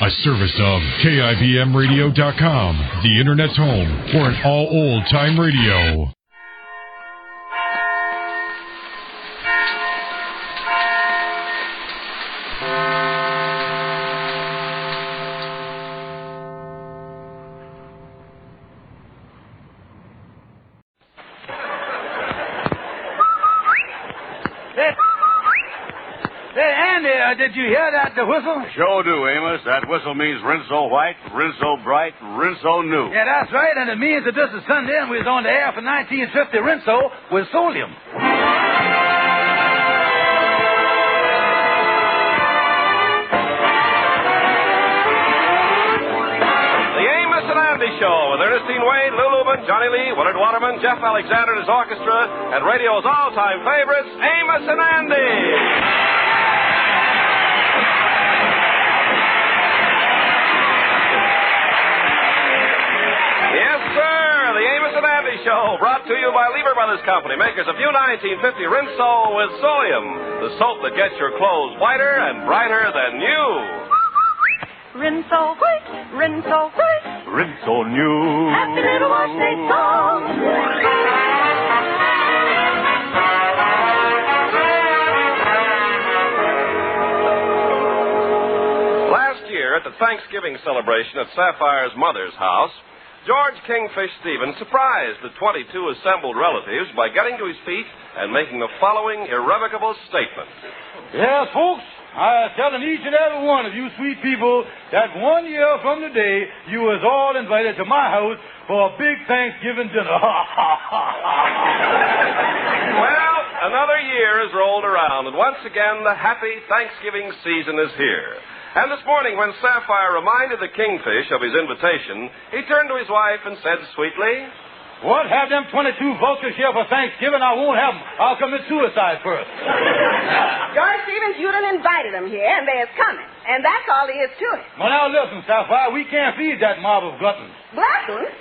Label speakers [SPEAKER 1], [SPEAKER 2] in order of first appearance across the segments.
[SPEAKER 1] A service of KIBMradio.com, the Internet's home for an all old-time radio.
[SPEAKER 2] Did you hear that, the whistle?
[SPEAKER 3] Sure do, Amos. That whistle means rinse-o white, rinse-o bright, rinse-o new.
[SPEAKER 2] Yeah, that's right, and it means that this is Sunday and we was on the air for 1950 rinse-o with Solium.
[SPEAKER 4] The Amos and Andy Show with Ernestine Wade, Lou Lubin, Johnny Lee, Willard Waterman, Jeff Alexander and his orchestra, and radio's all-time favorites, Amos and Andy. Show brought to you by Lever Brothers Company, makers of new 1950 Rinso with Solium, the soap that gets your clothes whiter and brighter than new.
[SPEAKER 5] Rinso white, Rinso white,
[SPEAKER 3] Rinso new.
[SPEAKER 5] Happy little wash day song.
[SPEAKER 4] Last year at the Thanksgiving celebration at Sapphire's mother's house, George Kingfish Stevens surprised the 22 assembled relatives by getting to his feet and making the following irrevocable statement.
[SPEAKER 2] Yes, folks, I'm telling each and every one of you sweet people that 1 year from today, you was all invited to my house for a big Thanksgiving dinner.
[SPEAKER 4] Well, another year has rolled around, and once again, the happy Thanksgiving season is here. And this morning, when Sapphire reminded the Kingfish of his invitation, he turned to his wife and said sweetly,
[SPEAKER 2] "What, have them 22 vultures here for Thanksgiving? I won't have them. I'll commit suicide first."
[SPEAKER 6] George Stevens, you done invited them here, and they're coming. And that's all there is to it.
[SPEAKER 2] Well, now listen, Sapphire, we can't feed that mob of gluttons.
[SPEAKER 6] Gluttons?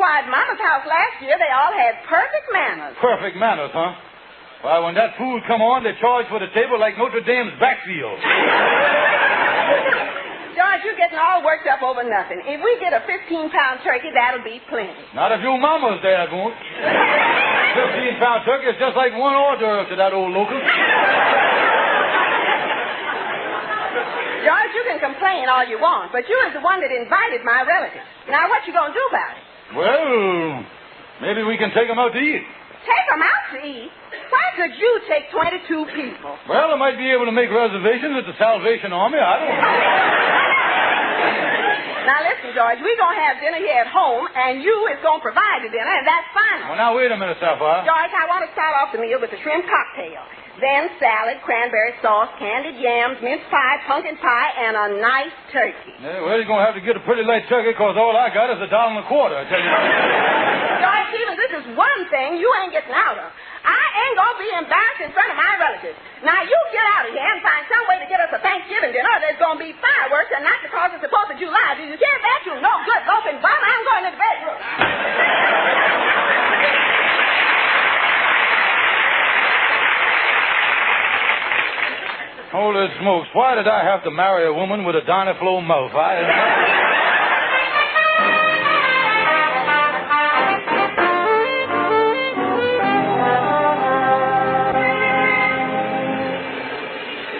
[SPEAKER 6] Why, at Mama's house last year, they all had perfect manners.
[SPEAKER 2] Perfect manners, huh? Why, when that food come on, they charge for the table like Notre Dame's backfield.
[SPEAKER 6] George, you're getting all worked up over nothing. If we get a 15-pound turkey, that'll be plenty.
[SPEAKER 2] Not if your mama's there, it won't. 15-pound turkey is just like one hors d'oeuvre to that old local.
[SPEAKER 6] George, you can complain all you want, but you was the one that invited my relatives. Now, what you gonna do about it?
[SPEAKER 2] Well, maybe we can take them out to eat.
[SPEAKER 6] Take them out to eat? Why could you take 22 people?
[SPEAKER 2] Well, I might be able to make reservations at the Salvation Army. I don't know.
[SPEAKER 6] Now, listen, George, we're going to have dinner here at home, and you is going to provide the dinner, and that's final.
[SPEAKER 2] Well, now, wait a minute, Sapphire.
[SPEAKER 6] George, I want to start off the meal with the shrimp cocktail. Then salad, cranberry sauce, candied yams, mince pie, pumpkin pie, and a nice turkey.
[SPEAKER 2] Yeah, well, you're going to have to get a pretty light turkey, because all I got is $1.25, I tell you.
[SPEAKER 6] George Stevens, this is one thing you ain't getting out of. I ain't going to be embarrassed in front of my relatives. Now, you get out of here and find some way to get us a Thanksgiving dinner, or there's going to be fireworks, and not because it's the 4th of July. Do you hear that, you no good loafing bum? I'm going to the bedroom.
[SPEAKER 2] Holy smokes, why did I have to marry a woman with a Dynaflow mouth?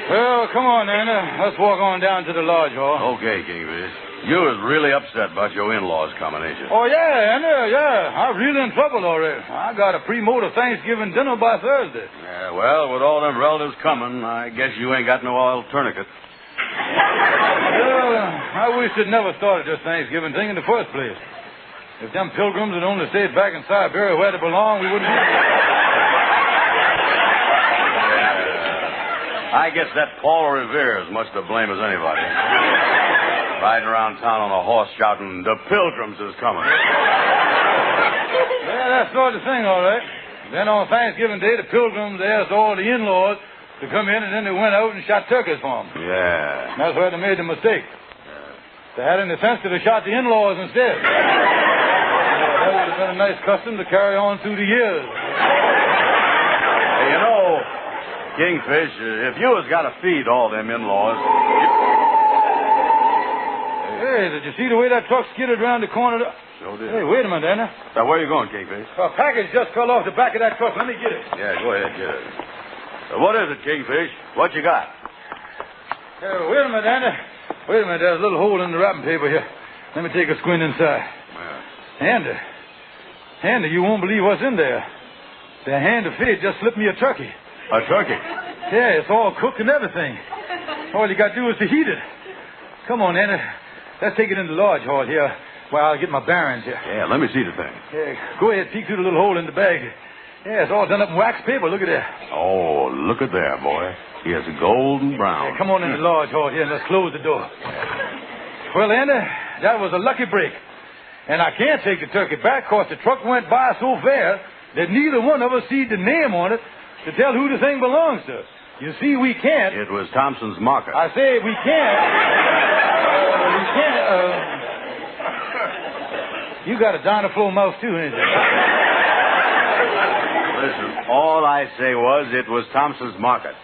[SPEAKER 2] Well, come on, Anna. Let's walk on down to the lodge hall.
[SPEAKER 3] Okay, Kingfish. You was really upset about your in-laws coming, ain't you?
[SPEAKER 2] Oh, yeah, Anna, yeah. I'm really in trouble already. I got a pre-motor Thanksgiving dinner by Thursday.
[SPEAKER 3] Yeah, well, with all them relatives coming, I guess you ain't got no oil tourniquet.
[SPEAKER 2] Well, I wish they'd never started this Thanksgiving thing in the first place. If them pilgrims had only stayed back in Siberia where they belong, we wouldn't be...
[SPEAKER 3] I guess that Paul Revere is much to blame as anybody. Riding around town on a horse shouting, "The Pilgrims is coming."
[SPEAKER 2] Yeah, that's sort of thing, all right. Then on Thanksgiving Day, the Pilgrims asked all the in-laws to come in, and then they went out and shot turkeys for them.
[SPEAKER 3] Yeah.
[SPEAKER 2] That's where they made the mistake. If they had any sense, they'd have shot the in-laws instead. That would have been a nice custom to carry on through the years.
[SPEAKER 3] Hey, you know, Kingfish, if you was got to feed all them in-laws...
[SPEAKER 2] you see the way that truck skidded around the corner?
[SPEAKER 3] Sure did.
[SPEAKER 2] Hey, wait a minute, Anna.
[SPEAKER 3] Now, where are you going, Kingfish?
[SPEAKER 2] A package just fell off the back of that truck. Let me get it.
[SPEAKER 3] Yeah, go ahead, get it. What is it, Kingfish? What you got?
[SPEAKER 2] Wait a minute, Anna. Wait a minute. There's a little hole in the wrapping paper here. Let me take a squint inside.
[SPEAKER 3] Yeah.
[SPEAKER 2] Andy, you won't believe what's in there. The hand of fate just slipped me a turkey.
[SPEAKER 3] A turkey?
[SPEAKER 2] Yeah, it's all cooked and everything. All you got to do is to heat it. Come on, Andy. Let's take it in the lodge hall here while I get my bearings here.
[SPEAKER 3] Yeah, let me see the thing.
[SPEAKER 2] Yeah, go ahead, peek through the little hole in the bag. Yeah, it's all done up in wax paper. Look at that.
[SPEAKER 3] Oh, look at there, boy. He has a golden brown.
[SPEAKER 2] Yeah, come on in the lodge hall here and let's close the door. Well, Andy, that was a lucky break. And I can't take the turkey back because the truck went by so fast that neither one of us see the name on it to tell who the thing belongs to. You see, we can't.
[SPEAKER 3] It was Thompson's marker.
[SPEAKER 2] I say we can't. You got a dinosaur mouth too, ain't you?
[SPEAKER 3] Listen, all I say was it was Thompson's market.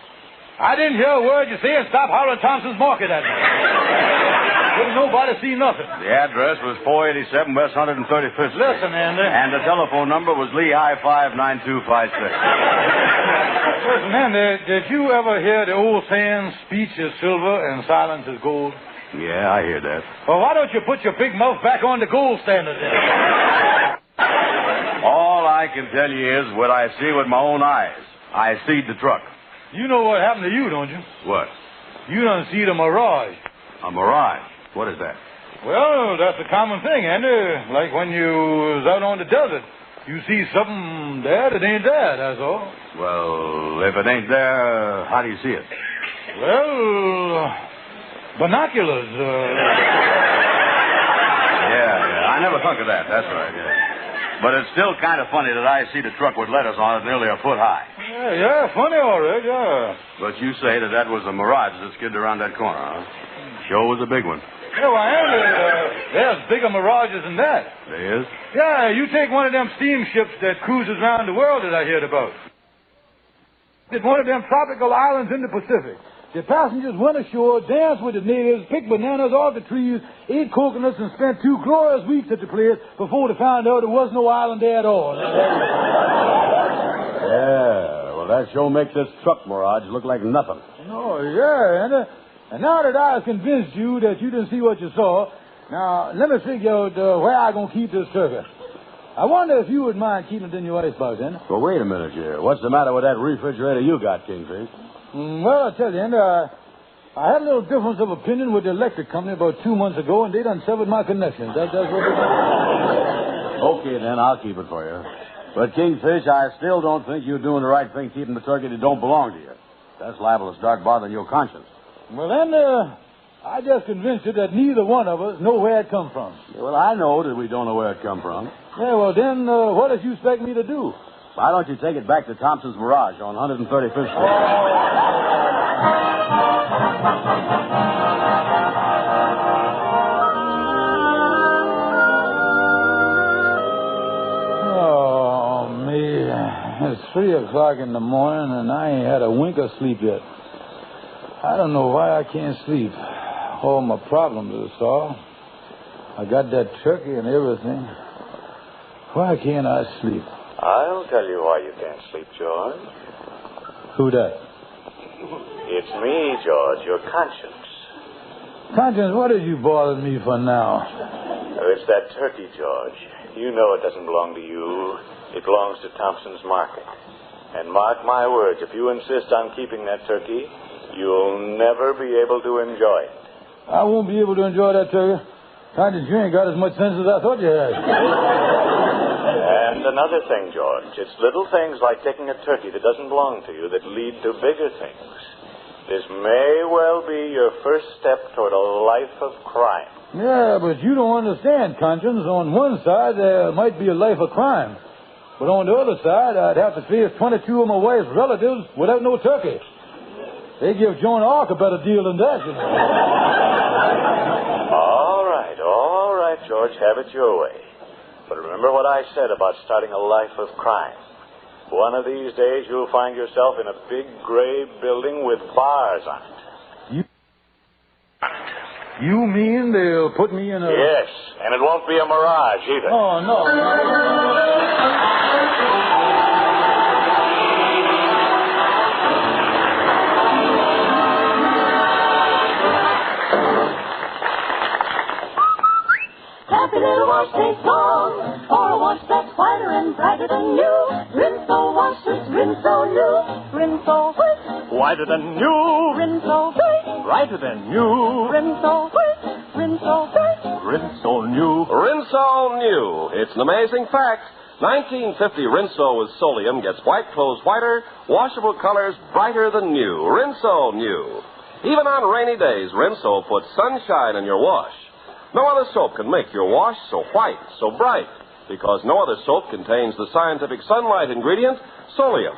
[SPEAKER 2] I didn't hear a word you say and stop hollering Thompson's market at me. Couldn't nobody see nothing.
[SPEAKER 3] The address was 487 West 135th Street.
[SPEAKER 2] Listen, Andy.
[SPEAKER 3] And the telephone number was Lehigh 59256.
[SPEAKER 2] Listen, Andy, did you ever hear the old saying, speech is silver and silence is gold?
[SPEAKER 3] Yeah, I hear that.
[SPEAKER 2] Well, why don't you put your big mouth back on the gold standard then?
[SPEAKER 3] All I can tell you is what I see with my own eyes. I seed the truck.
[SPEAKER 2] You know what happened to you, don't you?
[SPEAKER 3] What?
[SPEAKER 2] You done see the mirage.
[SPEAKER 3] A mirage? What is that?
[SPEAKER 2] Well, that's a common thing, Andy. Like when you was out on the desert. You see something there that ain't there, that's all.
[SPEAKER 3] Well, if it ain't there, how do you see it?
[SPEAKER 2] Well, binoculars.
[SPEAKER 3] Yeah. I never thought of that. That's right, yeah. But it's still kind of funny that I see the truck with letters on it nearly a foot high.
[SPEAKER 2] Yeah, funny, all right, yeah.
[SPEAKER 3] But you say that was a mirage that skidded around that corner, huh? Sure was a big one.
[SPEAKER 2] Yeah, well, Andy, there's bigger mirages than that.
[SPEAKER 3] There is?
[SPEAKER 2] Yeah, you take one of them steamships that cruises around the world that I heard about. It's one of them tropical islands in the Pacific. The passengers went ashore, danced with the natives, picked bananas off the trees, ate coconuts, and spent 2 glorious weeks at the place before they found out there was no island there at all.
[SPEAKER 3] Yeah, well, that sure makes this truck mirage look like nothing.
[SPEAKER 2] Oh, yeah, and now that I have convinced you that you didn't see what you saw, now let me figure out where I'm going to keep this turkey. I wonder if you would mind keeping it in your icebox, then.
[SPEAKER 3] Well, wait a minute, here. What's the matter with that refrigerator you got, Kingfish?
[SPEAKER 2] Well, I'll tell you, Andy, I had a little difference of opinion with the electric company about 2 months ago, and they done severed my connections. That's what they did.
[SPEAKER 3] Okay, then, I'll keep it for you. But, Kingfish, I still don't think you're doing the right thing keeping the turkey that don't belong to you. That's liable to start bothering your conscience.
[SPEAKER 2] Well, then, I just convinced you that neither one of us know where it come from.
[SPEAKER 3] Yeah, well, I know that we don't know where it come from.
[SPEAKER 2] Yeah, well, then, what does you expect me to do?
[SPEAKER 3] Why don't you take it back to Thompson's Mirage on 135th Street?
[SPEAKER 2] Oh, me. It's 3 o'clock in the morning, and I ain't had a wink of sleep yet. I don't know why I can't sleep. All my problems are solved. I got that turkey and everything. Why can't I sleep?
[SPEAKER 7] I'll tell you why you can't sleep, George.
[SPEAKER 2] Who that?
[SPEAKER 7] It's me, George, your conscience.
[SPEAKER 2] Conscience, what are you bothering me for now?
[SPEAKER 7] It's that turkey, George. You know it doesn't belong to you. It belongs to Thompson's Market. And mark my words, if you insist on keeping that turkey, you'll never be able to enjoy it.
[SPEAKER 2] I won't be able to enjoy that turkey. Conscience, you ain't got as much sense as I thought you had.
[SPEAKER 7] And another thing, George, it's little things like taking a turkey that doesn't belong to you that lead to bigger things. This may well be your first step toward a life of crime.
[SPEAKER 2] Yeah, but you don't understand, Conscience. On one side, there might be a life of crime. But on the other side, I'd have to face 22 of my wife's relatives without no turkey. They give Joan of Arc a better deal than that, you know.
[SPEAKER 7] All right, George, have it your way. But remember what I said about starting a life of crime. One of these days, you'll find yourself in a big gray building with bars on it.
[SPEAKER 2] You mean they'll put me in a...
[SPEAKER 7] Yes, and it won't be a mirage either.
[SPEAKER 2] Oh, no.
[SPEAKER 5] Happy little wash day song, for a wash that's whiter and brighter than new. Rinso washes, Rinso new, Rinso white.
[SPEAKER 8] Whiter than new,
[SPEAKER 5] Rinso white,
[SPEAKER 8] brighter than new,
[SPEAKER 5] Rinso white, Rinso white.
[SPEAKER 8] Rinso new.
[SPEAKER 4] Rinso new. It's an amazing fact. 1950 Rinso with Solium gets white clothes whiter, washable colors brighter than new. Rinso new. Even on rainy days, Rinso puts sunshine in your wash. No other soap can make your wash so white, so bright, because no other soap contains the scientific sunlight ingredient, Solium.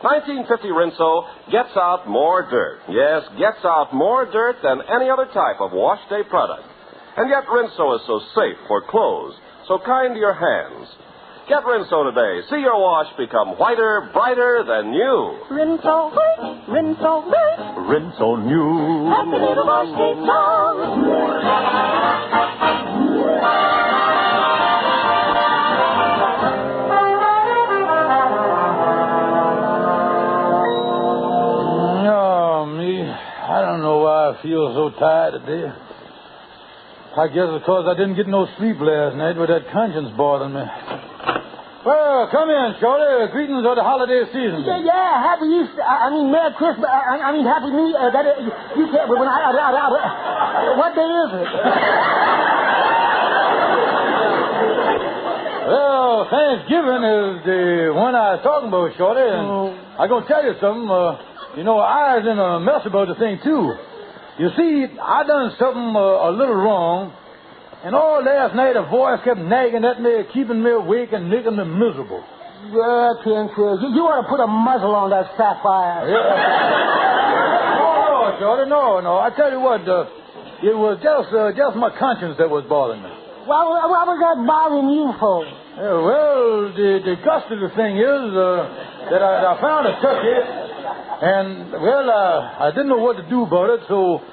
[SPEAKER 4] 1950 Rinso gets out more dirt. Yes, gets out more dirt than any other type of wash day product. And yet Rinso is so safe for clothes, so kind to your hands. Get Rinso today. See your wash become whiter, brighter than new.
[SPEAKER 5] Rinso white, Rinso white.
[SPEAKER 8] Rinso new.
[SPEAKER 5] Happy little wash day song.
[SPEAKER 2] Oh, me. I don't know why I feel so tired today. I guess it's because I didn't get no sleep last night with that conscience bothering me. Well, come in, Shorty. Greetings of the holiday season.
[SPEAKER 9] Yeah, Happy Easter. Merry Christmas. Happy New Year. You can't. What day is it?
[SPEAKER 2] Well, Thanksgiving is the one I was talking about, Shorty. And I'm going to tell you something. I was in a mess about the thing, too. You see, I done something a little wrong. And all last night, a voice kept nagging at me, keeping me awake and making me miserable.
[SPEAKER 9] Yeah, Kingsfield. You ought to put a muzzle on that sapphire.
[SPEAKER 2] Yeah. No, Shorty, no. I tell you what, it was just my conscience that was bothering me.
[SPEAKER 9] What was that bothering you for?
[SPEAKER 2] Yeah, well, the gust of the thing is that I found a turkey, and, well, I didn't know what to do about it, so...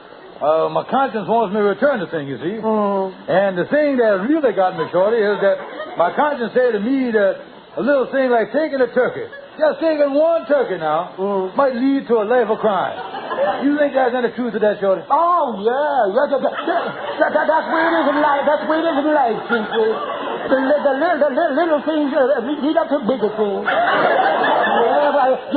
[SPEAKER 2] my conscience wants me to return the thing, you see. And the thing that really got me, Shorty, is that my conscience said to me that a little thing like taking a turkey, just taking one turkey now, might lead to a life of crime. You think there's any truth to that, Shorty?
[SPEAKER 9] Oh, yeah. That's where it is in life. That's where it is in life, Kingsfield. The little things lead up to bigger things.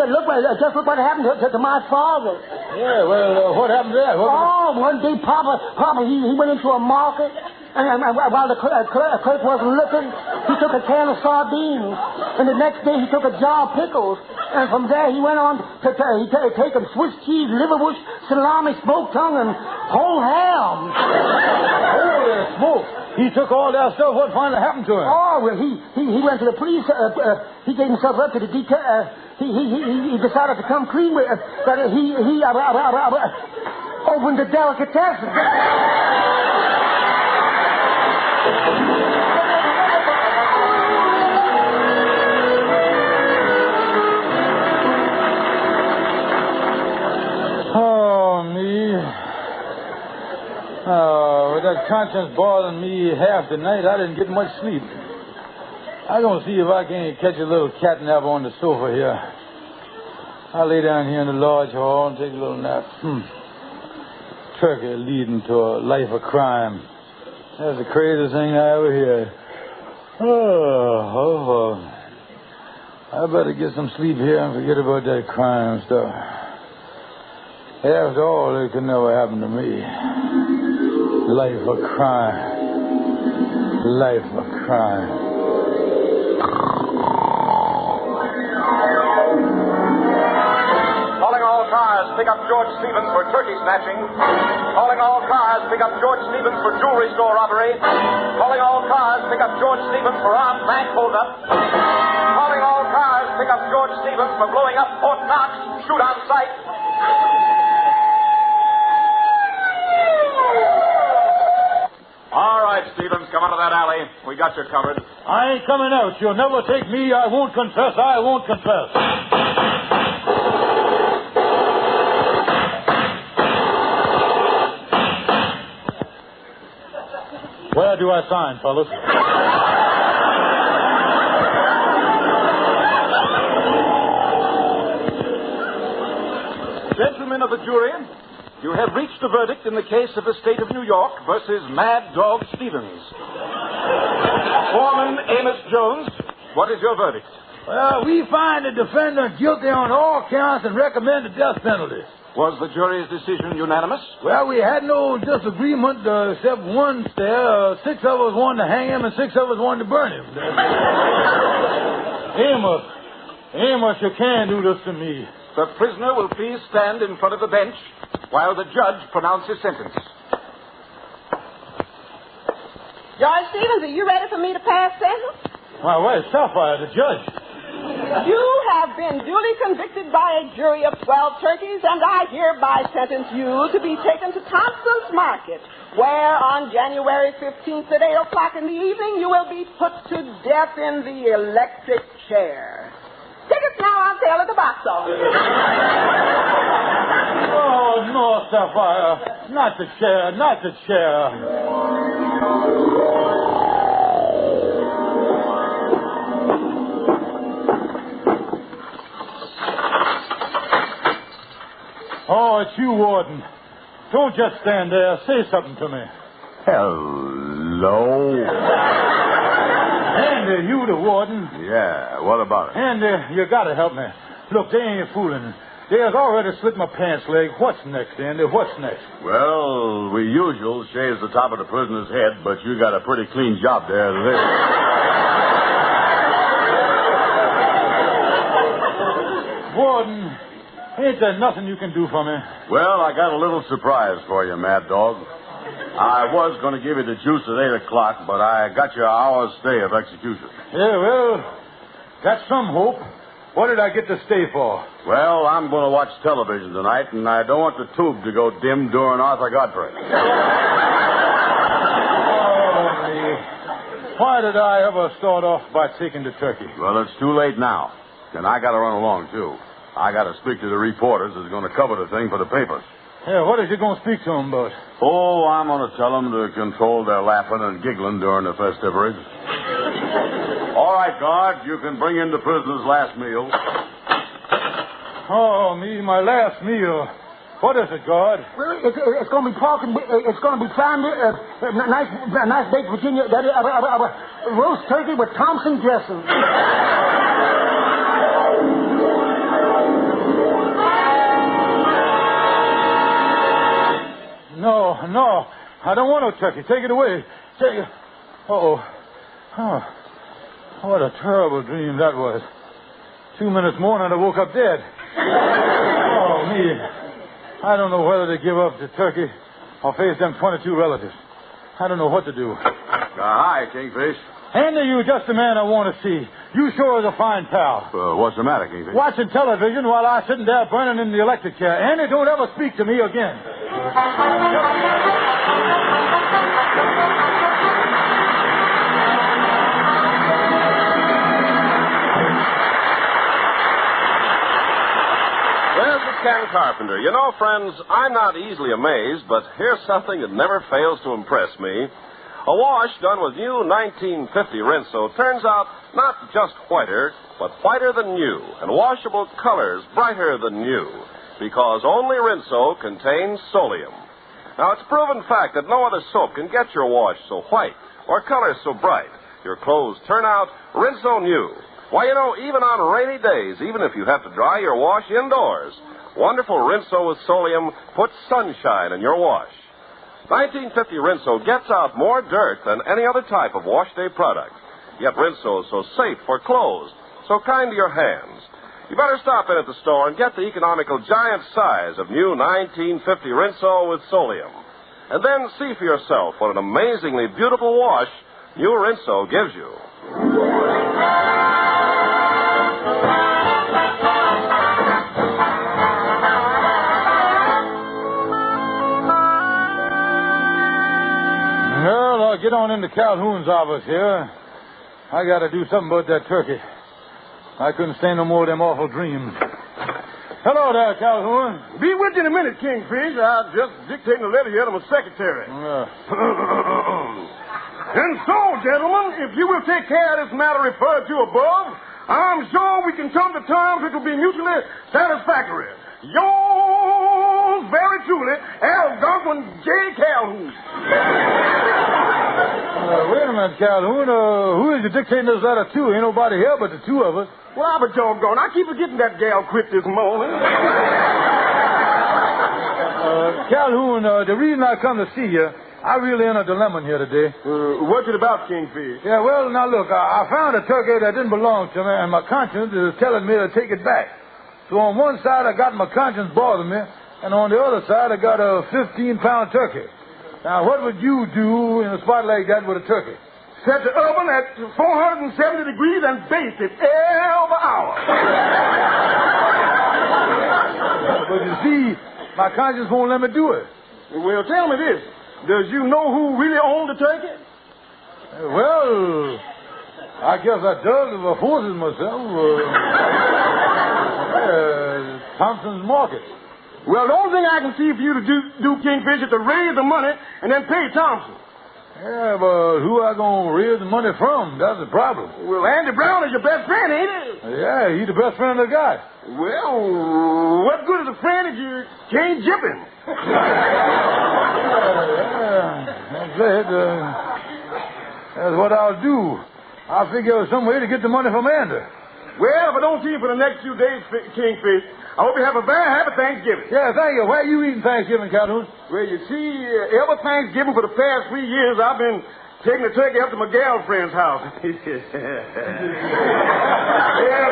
[SPEAKER 9] Look what happened to my father.
[SPEAKER 2] Yeah, well, what happened there?
[SPEAKER 9] One day, Papa, he went into a market, and while the clerk wasn't looking, he took a can of sardines, and the next day he took a jar of pickles, and from there he went on to take a Swiss cheese, liverwurst, salami, smoked tongue, and whole ham.
[SPEAKER 2] Holy smoke! He took all that stuff. What finally happened to him?
[SPEAKER 9] Oh, well, he went to the police. He gave himself up to the detail. He decided to come clean with that. He opened a delicatessen.
[SPEAKER 2] Oh, me. With that conscience bothering me half the night, I didn't get much sleep. I'm going to see if I can catch a little cat nap on the sofa here. I'll lay down here in the lodge hall and take a little nap. Turkey leading to a life of crime. That's the craziest thing I ever heard. I better get some sleep here and forget about that crime stuff. After all, it could never happen to me. Life of crime. Life of crime.
[SPEAKER 4] Calling all cars, pick up George Stevens for turkey snatching. Calling all cars, pick up George Stevens for jewelry store robbery. Calling all cars, pick up George Stevens for armed bank holdup. Calling all cars, pick up George Stevens for blowing up Fort Knox. Shoot on sight.
[SPEAKER 8] All right, Stevens, come out of that alley. We got you covered.
[SPEAKER 2] I ain't coming out. You'll never take me. I won't confess. I won't confess. Where do I sign, fellas?
[SPEAKER 8] Gentlemen of the jury, you have reached a verdict in the case of the state of New York versus Mad Dog Stevens. Foreman Amos Jones, what is your verdict?
[SPEAKER 2] Well, we find the defendant guilty on all counts and recommend the death penalty.
[SPEAKER 8] Was the jury's decision unanimous?
[SPEAKER 2] Well, we had no disagreement except one there. 6 of us wanted to hang him and 6 of us wanted to burn him. Amos, you can't do this to me.
[SPEAKER 8] The prisoner will please stand in front of the bench while the judge pronounces sentence.
[SPEAKER 6] George Stevens, are you ready for me to pass sentence?
[SPEAKER 2] Why, where's Sapphire, the judge?
[SPEAKER 6] You have been duly convicted by a jury of 12 turkeys, and I hereby sentence you to be taken to Thompson's Market, where on January 15th at 8 o'clock in the evening you will be put to death in the electric chair. Tickets now on sale at the box office.
[SPEAKER 2] Oh, no, Sapphire. Not the chair, not the chair. Oh, it's you, Warden. Don't just stand there. Say something to me.
[SPEAKER 3] Hello.
[SPEAKER 2] Andy, you the warden.
[SPEAKER 3] Yeah, what about it?
[SPEAKER 2] Andy, you gotta help me. Look, they ain't fooling. They has already slit my pants leg. What's next, Andy? What's next?
[SPEAKER 3] Well, we usual shaves the top of the prisoner's head, but you got a pretty clean job there as it is.
[SPEAKER 2] Warden, ain't there nothing you can do for me?
[SPEAKER 3] Well, I got a little surprise for you, Mad Dog. I was going to give you the juice at 8 o'clock, but I got you an hour's stay of execution.
[SPEAKER 2] Yeah, well, got some hope. What did I get to stay for?
[SPEAKER 3] Well, I'm going to watch television tonight, and I don't want the tube to go dim during Arthur Godfrey.
[SPEAKER 2] Oh, me. Why did I ever start off by taking the turkey?
[SPEAKER 3] Well, it's too late now. And I got to run along, too. I got to speak to the reporters who's going to cover the thing for the papers.
[SPEAKER 2] Yeah, what is you going to speak to them about?
[SPEAKER 3] Oh, I'm going to tell them to control their laughing and giggling during the festivities. All right, guard, you can bring in the prisoner's last meal.
[SPEAKER 2] Oh, me, my last meal. What is it, guard?
[SPEAKER 9] Well, it's going to be pork and it's going to be prime, nice baked Virginia, roast turkey with Thompson dressing.
[SPEAKER 2] No, I don't want no turkey. Take it away. Take it. Uh-oh. Oh, what a terrible dream that was. 2 minutes more and I woke up dead. Oh, me. I don't know whether to give up the turkey or face them 22 relatives. I don't know what to do.
[SPEAKER 3] Hi, Kingfish.
[SPEAKER 2] Andy, you just the man I want to see. You sure is a fine pal.
[SPEAKER 3] What's the matter, Kingfish?
[SPEAKER 2] Watching television while I sitting there burning in the electric chair. Andy, don't ever speak to me again.
[SPEAKER 4] This is Ken Carpenter. You know, friends, I'm not easily amazed, but here's something that never fails to impress me. A wash done with new 1950 Rinso turns out not just whiter, but whiter than new, and washable colors brighter than new, because only Rinso contains Solium. Now, it's a proven fact that no other soap can get your wash so white or colors so bright. Your clothes turn out Rinso new. Why, you know, even on rainy days, even if you have to dry your wash indoors, wonderful Rinso with Solium puts sunshine in your wash. 1950 Rinso gets out more dirt than any other type of wash day product. Yet Rinso is so safe for clothes, so kind to your hands. You better stop in at the store and get the economical giant size of new 1950 Rinso with Solium. And then see for yourself what an amazingly beautiful wash new Rinso gives you.
[SPEAKER 2] Well, I'll get on into Calhoun's office here. I got to do something about that turkey. I couldn't stand no more of them awful dreams. Hello there, Calhoun.
[SPEAKER 10] Be with you in a minute, Kingfish. I'm just dictating a letter here to my secretary. And so, gentlemen, if you will take care of this matter referred to above, I'm sure we can come to terms which will be mutually satisfactory. Yours very truly, Algonquin J. Calhoun.
[SPEAKER 2] Wait a minute, Calhoun. Who is you dictating this letter to? Ain't nobody here but the two of us.
[SPEAKER 10] Well, but doggone, I keep forgetting that gal quit this morning.
[SPEAKER 2] Calhoun, the reason I come to see you, I really in a dilemma here today.
[SPEAKER 10] What's it about, Kingfish?
[SPEAKER 2] Yeah, well, now look, I found a turkey that didn't belong to me, and my conscience is telling me to take it back. So on one side, I got my conscience bothering me, and on the other side, I got a 15-pound turkey. Now, what would you do in a spot like that with a turkey?
[SPEAKER 10] Set the oven at 470 degrees and baste it every hour.
[SPEAKER 2] But you see, my conscience won't let me do it.
[SPEAKER 10] Well, tell me this. Does you know who really owned the turkey?
[SPEAKER 2] Well, I guess I dug the horses myself. Thompson's Market.
[SPEAKER 10] Well, the only thing I can see for you to do Kingfish, is to raise the money and then pay Thompson.
[SPEAKER 2] Yeah, but who I gonna raise the money from? That's the problem.
[SPEAKER 10] Well, Andy Brown is your best friend, ain't he?
[SPEAKER 2] Yeah, he's the best friend I got.
[SPEAKER 10] Well, what good is a friend if you can't jip him?
[SPEAKER 2] That's it. That's what I'll do. I'll figure out some way to get the money from Andy.
[SPEAKER 10] Well, if I don't see you for the next few days, Kingfish, I hope you have a very happy Thanksgiving.
[SPEAKER 2] Yeah, thank you. Where are you eating Thanksgiving, Calhoun?
[SPEAKER 10] Well, you see, every Thanksgiving for the past 3 years, I've been taking the turkey up to my gal friend's house. Yeah,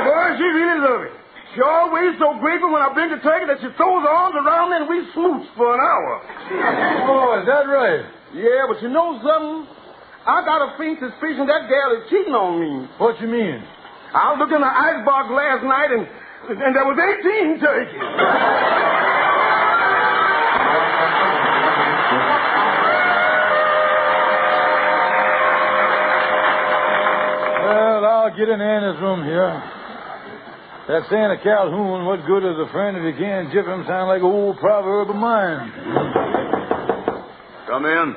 [SPEAKER 10] boy, she really loves it. She always so grateful when I bring the turkey that she throws her arms around me and we smooch for an hour.
[SPEAKER 2] Oh, is that right?
[SPEAKER 10] Yeah, but you know something? I got a faint suspicion that gal is cheating on me.
[SPEAKER 2] What you mean?
[SPEAKER 10] I was looking in the icebox last night and there was 18 turkeys.
[SPEAKER 2] Well, I'll get in Anna's room here. That saying of Calhoun, what good is a friend if you can't jip him, sound like an old proverb of mine.
[SPEAKER 3] Come in.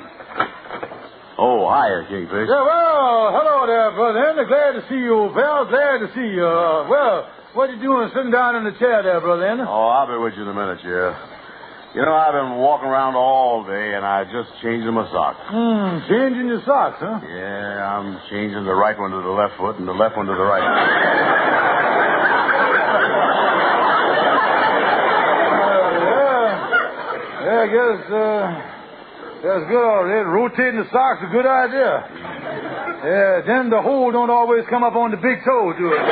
[SPEAKER 3] Oh, hiya, Kingfish.
[SPEAKER 2] Yeah, well, hello there, brother Andy. Glad to see you, old pal. Glad to see you. Well, what you doing sitting down in the chair there, brother Andy?
[SPEAKER 3] Oh, I'll be with you in a minute, Sheriff. You know, I've been walking around all day, and I just changed my socks.
[SPEAKER 2] Changing your socks, huh?
[SPEAKER 3] Yeah, I'm changing the right one to the left foot and the left one to the right.
[SPEAKER 2] Yeah, I guess, that's good all right. Rotating the socks is a good idea. Yeah, then the hole don't always come up on the big toe, do it?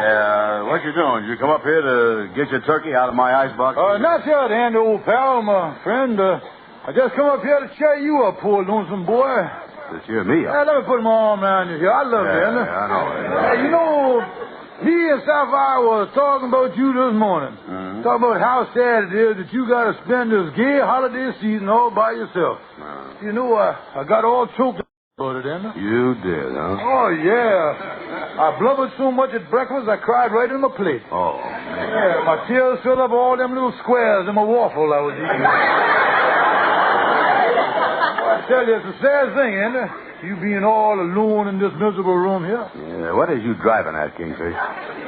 [SPEAKER 3] Yeah, what you doing? You come up here to get your turkey out of my icebox?
[SPEAKER 2] Not yet, Andy, old pal, my friend. I just come up here to cheer you up, poor lonesome boy.
[SPEAKER 3] To cheer me up?
[SPEAKER 2] Yeah, let me put my arm around you here. I love you, Andy.
[SPEAKER 3] Yeah, I know.
[SPEAKER 2] You know, me and Sapphire was talking about you this morning.
[SPEAKER 3] Mm-hmm.
[SPEAKER 2] Talking about how sad it is that you got to spend this gay holiday season all by yourself. You know, I got all choked up about it, Andy.
[SPEAKER 3] You did, huh?
[SPEAKER 2] Oh, yeah. I blubbered so much at breakfast, I cried right in my plate.
[SPEAKER 3] Oh.
[SPEAKER 2] Yeah, my tears filled up all them little squares in my waffle I was eating. I tell you, it's a sad thing, Andy. You being all alone in this miserable room here.
[SPEAKER 3] Yeah, what is you driving at, Kingfish?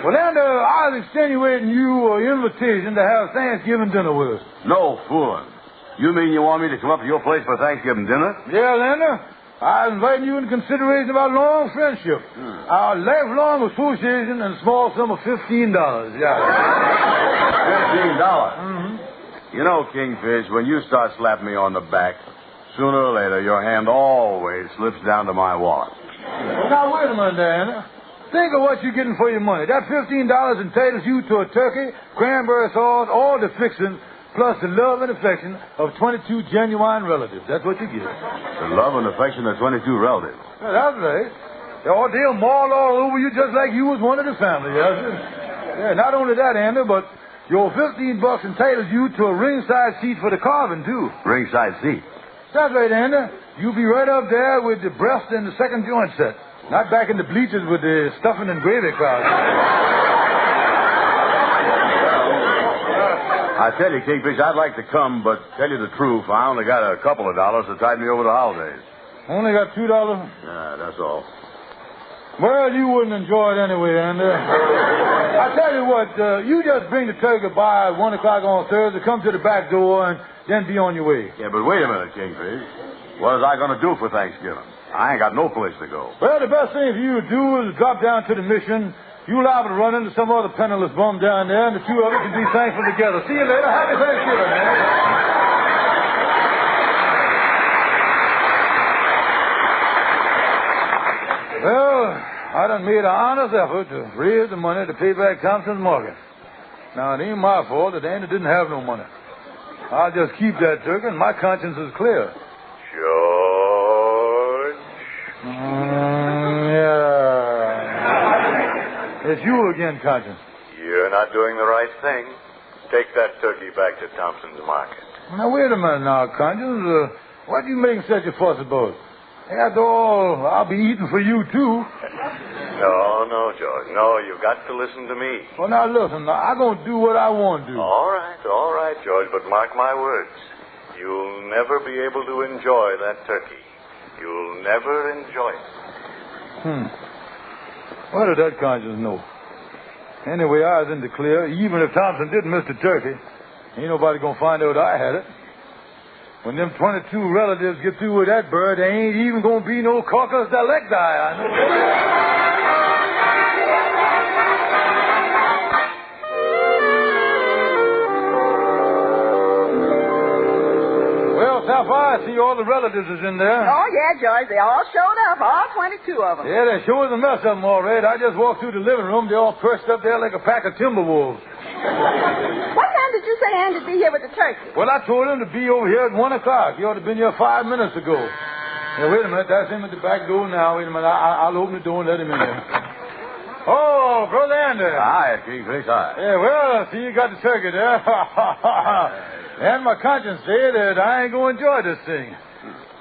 [SPEAKER 2] Well, Andy, I was extenuating you an invitation to have Thanksgiving dinner with us.
[SPEAKER 3] No fooling. You mean you want me to come up to your place for Thanksgiving dinner?
[SPEAKER 2] Yeah, Andy. I'm inviting you in consideration of our long friendship, our lifelong association, and a small sum of $15. Yeah.
[SPEAKER 3] $15?
[SPEAKER 2] Mm-hmm.
[SPEAKER 3] You know, Kingfish, when you start slapping me on the back, sooner or later, your hand always slips down to my wallet.
[SPEAKER 2] Well, now, wait a minute there, Andy. Think of what you're getting for your money. That $15 entitles you to a turkey, cranberry sauce, all the fixings, plus the love and affection of 22 genuine relatives. That's what you get.
[SPEAKER 3] The love and affection of 22 relatives.
[SPEAKER 2] Yeah, that's right. They'll maul all over you just like you was one of the family. Yeah, not only that, Andy, but your $15 entitles you to a ringside seat for the carving, too.
[SPEAKER 3] Ringside seat?
[SPEAKER 2] That's right, Andy. You'll be right up there with the breast and the second joint set. Not back in the bleachers with the stuffing and gravy crowd.
[SPEAKER 3] I tell you, Kingfish, I'd like to come, but tell you the truth, I only got a couple of dollars to tide me over the holidays.
[SPEAKER 2] Only got $2?
[SPEAKER 3] Yeah, that's all.
[SPEAKER 2] Well, you wouldn't enjoy it anyway, Andy. I tell you what, you just bring the turkey by at 1 o'clock on Thursday, come to the back door, and then be on your way.
[SPEAKER 3] Yeah, but wait a minute, Kingfish. What was I going to do for Thanksgiving? I ain't got no place to go.
[SPEAKER 2] Well, the best thing for you to do is drop down to the mission. You liable to run into some other penniless bum down there, and the two of you can be thankful together. See you later. Happy Thanksgiving, man. Well, I done made an honest effort to raise the money to pay back Thompson's mortgage. Now, it ain't my fault that Andy didn't have no money. I'll just keep that turkey, and my conscience is clear.
[SPEAKER 7] George?
[SPEAKER 2] Yeah. It's you again, Conscience.
[SPEAKER 7] You're not doing the right thing. Take that turkey back to Thompson's market.
[SPEAKER 2] Now, wait a minute now, Conscience. What are you making such a fuss about? After all, I'll be eating for you, too.
[SPEAKER 7] No, George. No, you've got to listen to me.
[SPEAKER 2] Well, now, listen. I'm going to do what I want to do.
[SPEAKER 7] All right, George, but mark my words. You'll never be able to enjoy that turkey. You'll never enjoy it.
[SPEAKER 2] What did that Conscience know? Anyway, I was in the clear. Even if Thompson didn't miss the turkey, ain't nobody going to find out I had it. When them 22 relatives get through with that bird, there ain't even going to be no caucus delecti. I know that. Sapphire, I see all the relatives is in there.
[SPEAKER 6] Oh, yeah, George. They all showed up, all 22 of them.
[SPEAKER 2] Yeah, there sure is a mess of them, all right. I just walked through the living room. They're all perched up there like a pack of timber wolves.
[SPEAKER 6] What time did you say Andy'd be here with the turkey?
[SPEAKER 2] Well, I told him to be over here at 1 o'clock. He ought to have been here 5 minutes ago. Now, wait a minute. That's him at the back door now. Wait a minute. I'll open the door and let him in there. Oh, Brother Andy.
[SPEAKER 3] Hi, Kingfish. Hi.
[SPEAKER 2] Yeah, well, I see you got the turkey there. And my conscience said that I ain't going to enjoy this thing.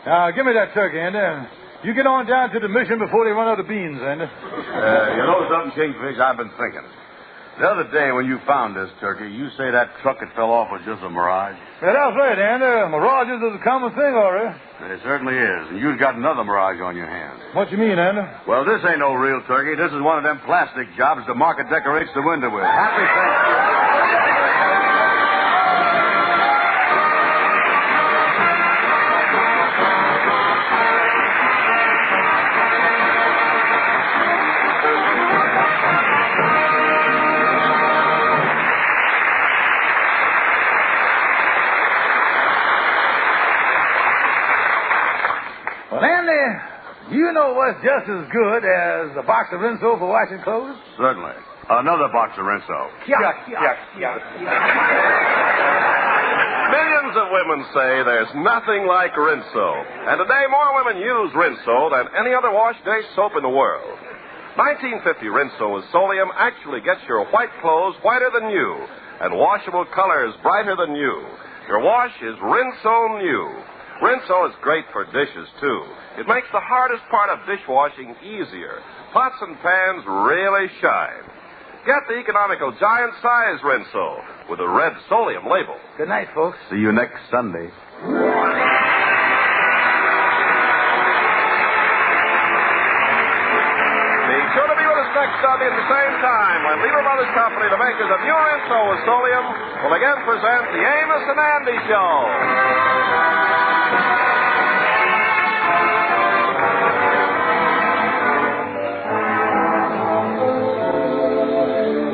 [SPEAKER 2] Now, give me that turkey, Andy. You get on down to the mission before they run out of beans, Andy.
[SPEAKER 3] You know something, Kingfish? I've been thinking. The other day when you found this turkey, you say that truck that fell off was just a mirage?
[SPEAKER 2] Yeah, that's right, Andy. Mirages is a common thing, all right.
[SPEAKER 3] It certainly is. And you've got another mirage on your hands.
[SPEAKER 2] What you mean, Andy?
[SPEAKER 3] Well, this ain't no real turkey. This is one of them plastic jobs the market decorates the window with. Happy Thanksgiving.
[SPEAKER 2] Well, Andy, you know what's just as good as a box of Rinso for washing clothes?
[SPEAKER 3] Certainly. Another box of Rinso.
[SPEAKER 4] Millions of women say there's nothing like Rinso. And today, more women use Rinso than any other wash-day soap in the world. 1950 Rinso with Solium actually gets your white clothes whiter than new and washable colors brighter than new. Your wash is Rinso New. Rinso is great for dishes, too. It makes the hardest part of dishwashing easier. Pots and pans really shine. Get the economical giant-size Rinso with a red Solium label.
[SPEAKER 2] Good night, folks.
[SPEAKER 3] See you next Sunday.
[SPEAKER 4] Be sure to be with us next Sunday at the same time when Lever Brothers Company, the makers of new Rinso with Solium, will again present the Amos and Andy Show.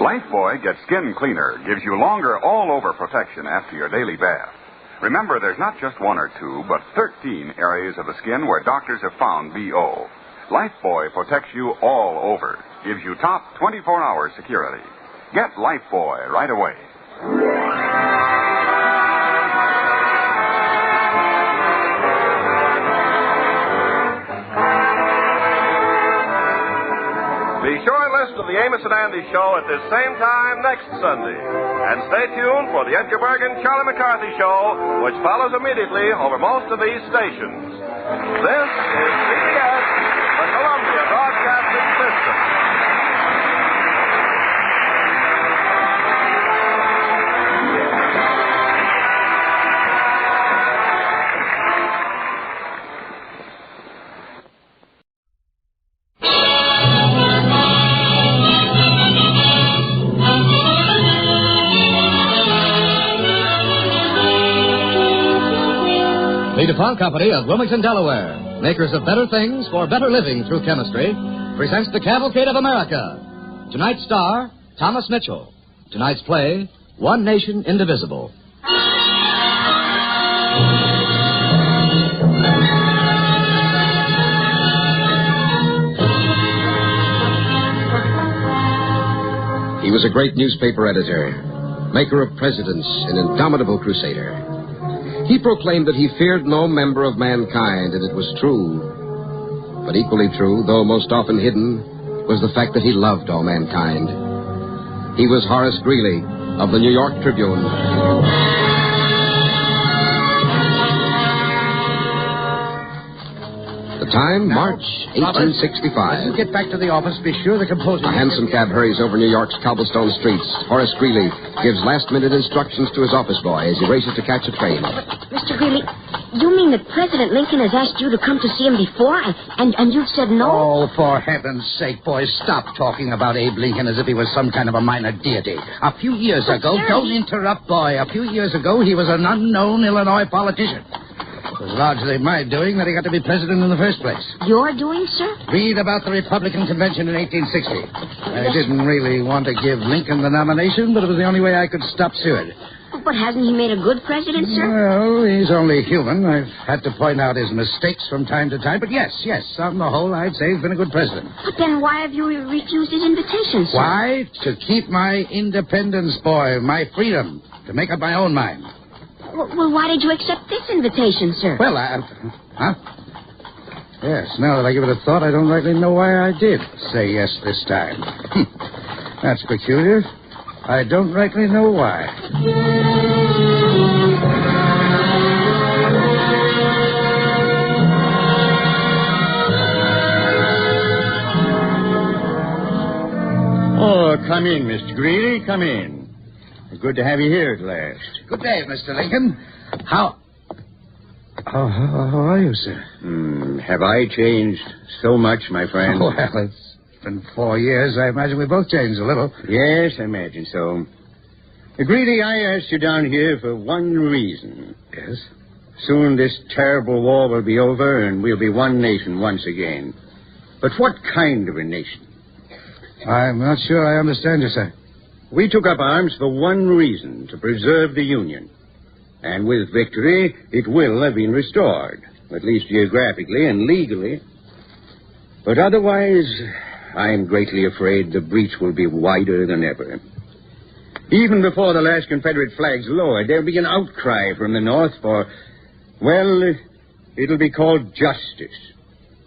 [SPEAKER 11] Lifebuoy Get Skin Cleaner gives you longer all-over protection after your daily bath. Remember, there's not just one or two, but 13 areas of the skin where doctors have found BO. Lifebuoy protects you all over, gives you top 24-hour security. Get Lifebuoy right away.
[SPEAKER 4] Be sure and listen to the Amos and Andy Show at this same time next Sunday. And stay tuned for the Edgar Bergen Charlie McCarthy Show, which follows immediately over most of these stations. This is CBS, the Columbia Broadcasting System.
[SPEAKER 12] The DuPont Company of Wilmington, Delaware, makers of better things for better living through chemistry, presents the Cavalcade of America. Tonight's star, Thomas Mitchell. Tonight's play, One Nation Indivisible.
[SPEAKER 13] He was a great newspaper editor, maker of presidents, an indomitable crusader. He proclaimed that he feared no member of mankind, and it was true. But equally true, though most often hidden, was the fact that he loved all mankind. He was Horace Greeley of the New York Tribune. The time, March 1865.
[SPEAKER 14] When you get back to the office, be sure the composer...
[SPEAKER 13] A hansom cab hurries over New York's cobblestone streets. Horace Greeley gives last-minute instructions to his office boy as he races to catch a train.
[SPEAKER 15] But, Mr. Greeley, you mean that President Lincoln has asked you to come to see him before, and you've said no?
[SPEAKER 14] Oh, for heaven's sake, boys, stop talking about Abe Lincoln as if he was some kind of a minor deity. A few years ago... Don't interrupt, boy. A few years ago, he was an unknown Illinois politician. It was largely my doing that he got to be president in the first place.
[SPEAKER 15] Your doing, sir?
[SPEAKER 14] Read about the Republican Convention in 1860. I didn't really want to give Lincoln the nomination, but it was the only way I could stop Seward.
[SPEAKER 15] But hasn't he made a good president, sir?
[SPEAKER 14] Well, he's only human. I've had to point out his mistakes from time to time. But yes, on the whole, I'd say he's been a good president.
[SPEAKER 15] But then why have you refused his invitation, sir?
[SPEAKER 14] Why? To keep my independence, boy, my freedom, to make up my own mind.
[SPEAKER 15] Well, why did you accept this invitation, sir?
[SPEAKER 14] Well, Huh? Yes, now that I give it a thought, I don't rightly know why I did say yes this time. That's peculiar. I don't rightly know why.
[SPEAKER 16] Oh, come in, Mr. Greeley, come in. Good to have you here at last.
[SPEAKER 14] Good day, Mr. Lincoln. How are you, sir?
[SPEAKER 16] Have I changed so much, my friend?
[SPEAKER 14] Well, it's been 4 years. I imagine we both changed a little.
[SPEAKER 16] Yes, I imagine so. Greeley, I asked you down here for one reason.
[SPEAKER 14] Yes?
[SPEAKER 16] Soon this terrible war will be over, and we'll be one nation once again. But what kind of a nation?
[SPEAKER 14] I'm not sure I understand you, sir.
[SPEAKER 16] We took up arms for one reason, to preserve the Union. And with victory, it will have been restored, at least geographically and legally. But otherwise, I'm greatly afraid the breach will be wider than ever. Even before the last Confederate flag's lowered, there'll be an outcry from the North for, well, it'll be called justice.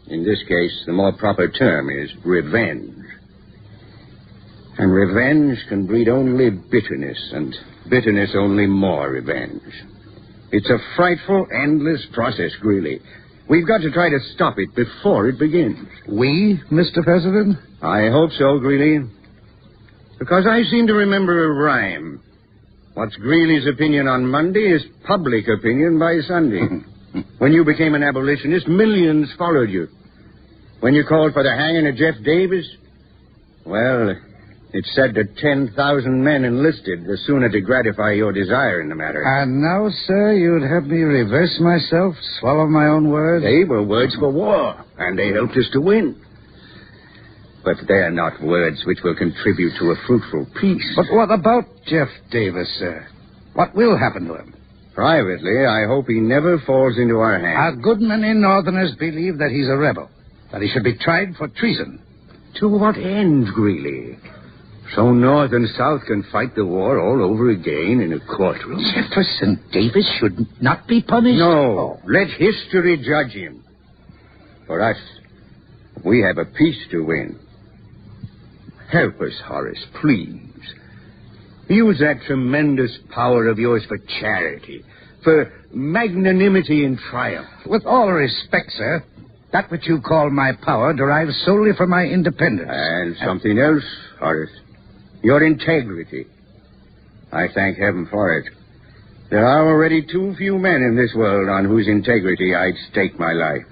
[SPEAKER 16] In this case, the more proper term is revenge. And revenge can breed only bitterness, and bitterness only more revenge. It's a frightful, endless process, Greeley. We've got to try to stop it before it begins.
[SPEAKER 14] We, Mr. President?
[SPEAKER 16] I hope so, Greeley. Because I seem to remember a rhyme. What's Greeley's opinion on Monday is public opinion by Sunday. When you became an abolitionist, millions followed you. When you called for the hanging of Jeff Davis, well, it's said that 10,000 men enlisted the sooner to gratify your desire in the matter.
[SPEAKER 14] And now, sir, you'd have me reverse myself, swallow my own words?
[SPEAKER 16] They were words for war, and they helped us to win. But they're not words which will contribute to a fruitful peace.
[SPEAKER 14] But what about Jeff Davis, sir? What will happen to him?
[SPEAKER 16] Privately, I hope he never falls into our hands.
[SPEAKER 14] A good many Northerners believe that he's a rebel, that he should be tried for treason.
[SPEAKER 16] To what end, Greeley? So North and South can fight the war all over again in a courtroom.
[SPEAKER 14] Jefferson Davis should not be punished?
[SPEAKER 16] No. Let history judge him. For us, we have a peace to win. Help us, Horace, please. Use that tremendous power of yours for charity, for magnanimity and triumph.
[SPEAKER 14] With all respect, sir, that which you call my power derives solely from my independence.
[SPEAKER 16] And something else, Horace. Your integrity. I thank heaven for it. There are already too few men in this world on whose integrity I'd stake my life.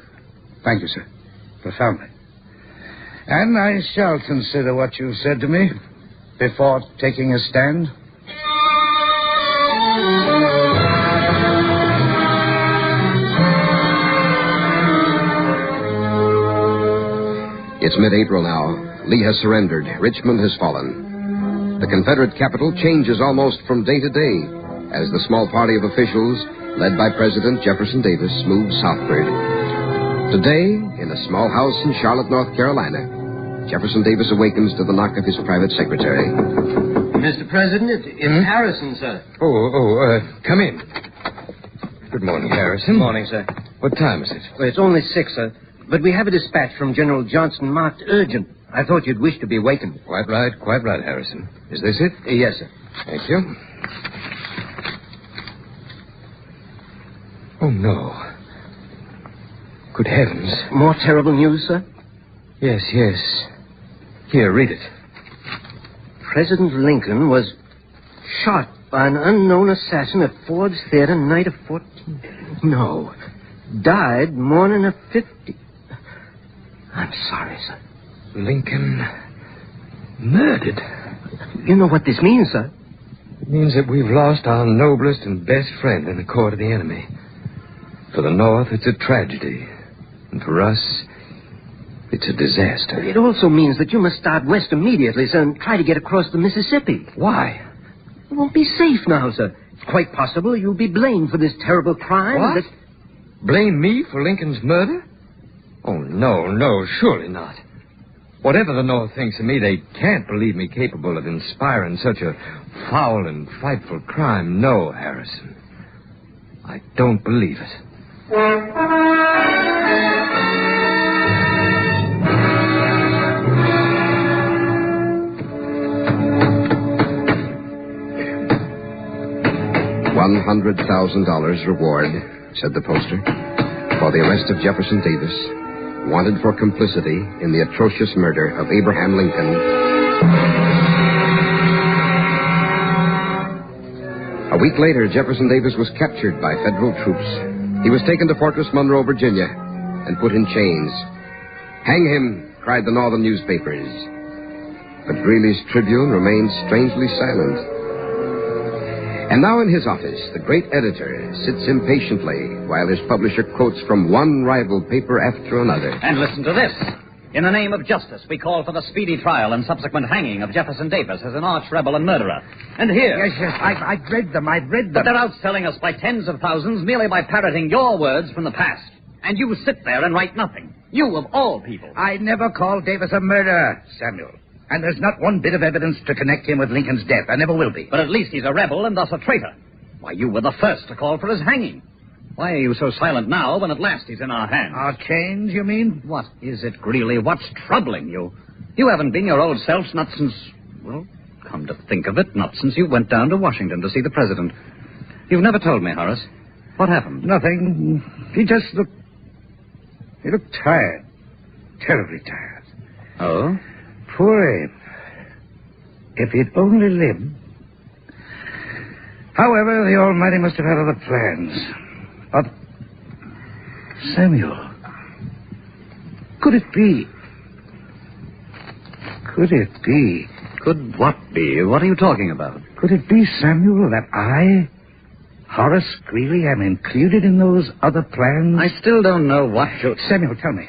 [SPEAKER 14] Thank you, sir. Profoundly. And I shall consider what you've said to me before taking a stand.
[SPEAKER 13] It's mid-April now. Lee has surrendered. Richmond has fallen. The Confederate capital changes almost from day to day as the small party of officials, led by President Jefferson Davis, moves southward. Today, in a small house in Charlotte, North Carolina, Jefferson Davis awakens to the knock of his private secretary.
[SPEAKER 17] Mr. President, it's Harrison, sir.
[SPEAKER 18] Come in. Good morning, Harrison.
[SPEAKER 17] Good morning, sir.
[SPEAKER 18] What time is it?
[SPEAKER 17] Well, it's only 6, sir. But we have a dispatch from General Johnston marked urgent. I thought you'd wish to be awakened.
[SPEAKER 18] Quite right, Harrison. Is this it?
[SPEAKER 17] Yes, sir.
[SPEAKER 18] Thank you. Oh, no. Good heavens.
[SPEAKER 17] More terrible news, sir?
[SPEAKER 18] Yes. Here, read it.
[SPEAKER 17] President Lincoln was shot by an unknown assassin at Ford's Theater night of 14. No. Died morning of 50. I'm sorry, sir.
[SPEAKER 18] Lincoln murdered.
[SPEAKER 17] You know what this means, sir?
[SPEAKER 18] It means that we've lost our noblest and best friend in the court of the enemy. For the North, it's a tragedy. And for us, it's a disaster.
[SPEAKER 17] It also means that you must start west immediately, sir, and try to get across the Mississippi.
[SPEAKER 18] Why?
[SPEAKER 17] You won't be safe now, sir. It's quite possible you'll be blamed for this terrible crime.
[SPEAKER 18] What? Blame me for Lincoln's murder? Oh, no, surely not. Whatever the North thinks of me, they can't believe me capable of inspiring such a foul and frightful crime. No, Harrison. I don't believe it.
[SPEAKER 13] $100,000 reward, said the poster, for the arrest of Jefferson Davis, wanted for complicity in the atrocious murder of Abraham Lincoln. A week later, Jefferson Davis was captured by federal troops. He was taken to Fortress Monroe, Virginia, and put in chains. Hang him, cried the northern newspapers. But Greeley's Tribune remained strangely silent. And now in his office, the great editor sits impatiently while his publisher quotes from one rival paper after another.
[SPEAKER 12] And listen to this. In the name of justice, we call for the speedy trial and subsequent hanging of Jefferson Davis as an arch-rebel and murderer. And here...
[SPEAKER 14] Yes, I've read them.
[SPEAKER 12] But they're outselling us by tens of thousands merely by parroting your words from the past. And you sit there and write nothing. You, of all people.
[SPEAKER 14] I never called Davis a murderer, Samuel. And there's not one bit of evidence to connect him with Lincoln's death. There never will be.
[SPEAKER 12] But at least he's a rebel and thus a traitor. Why, you were the first to call for his hanging. Why are you so silent now when at last he's in our hands?
[SPEAKER 14] Our chains, you mean?
[SPEAKER 12] What is it, Greeley? What's troubling you? You haven't been your old self not since... Well, come to think of it, not since you went down to Washington to see the president. You've never told me, Horace. What happened?
[SPEAKER 14] Nothing. He just looked... He looked tired. Terribly tired.
[SPEAKER 12] Oh?
[SPEAKER 14] Poor Abe. If he'd only lived. However, the Almighty must have had other plans. But, Samuel, could it be?
[SPEAKER 12] Could what be? What are you talking about?
[SPEAKER 14] Could it be, Samuel, that I, Horace Greeley, am included in those other plans?
[SPEAKER 12] I still don't know what to...
[SPEAKER 14] Samuel, tell me.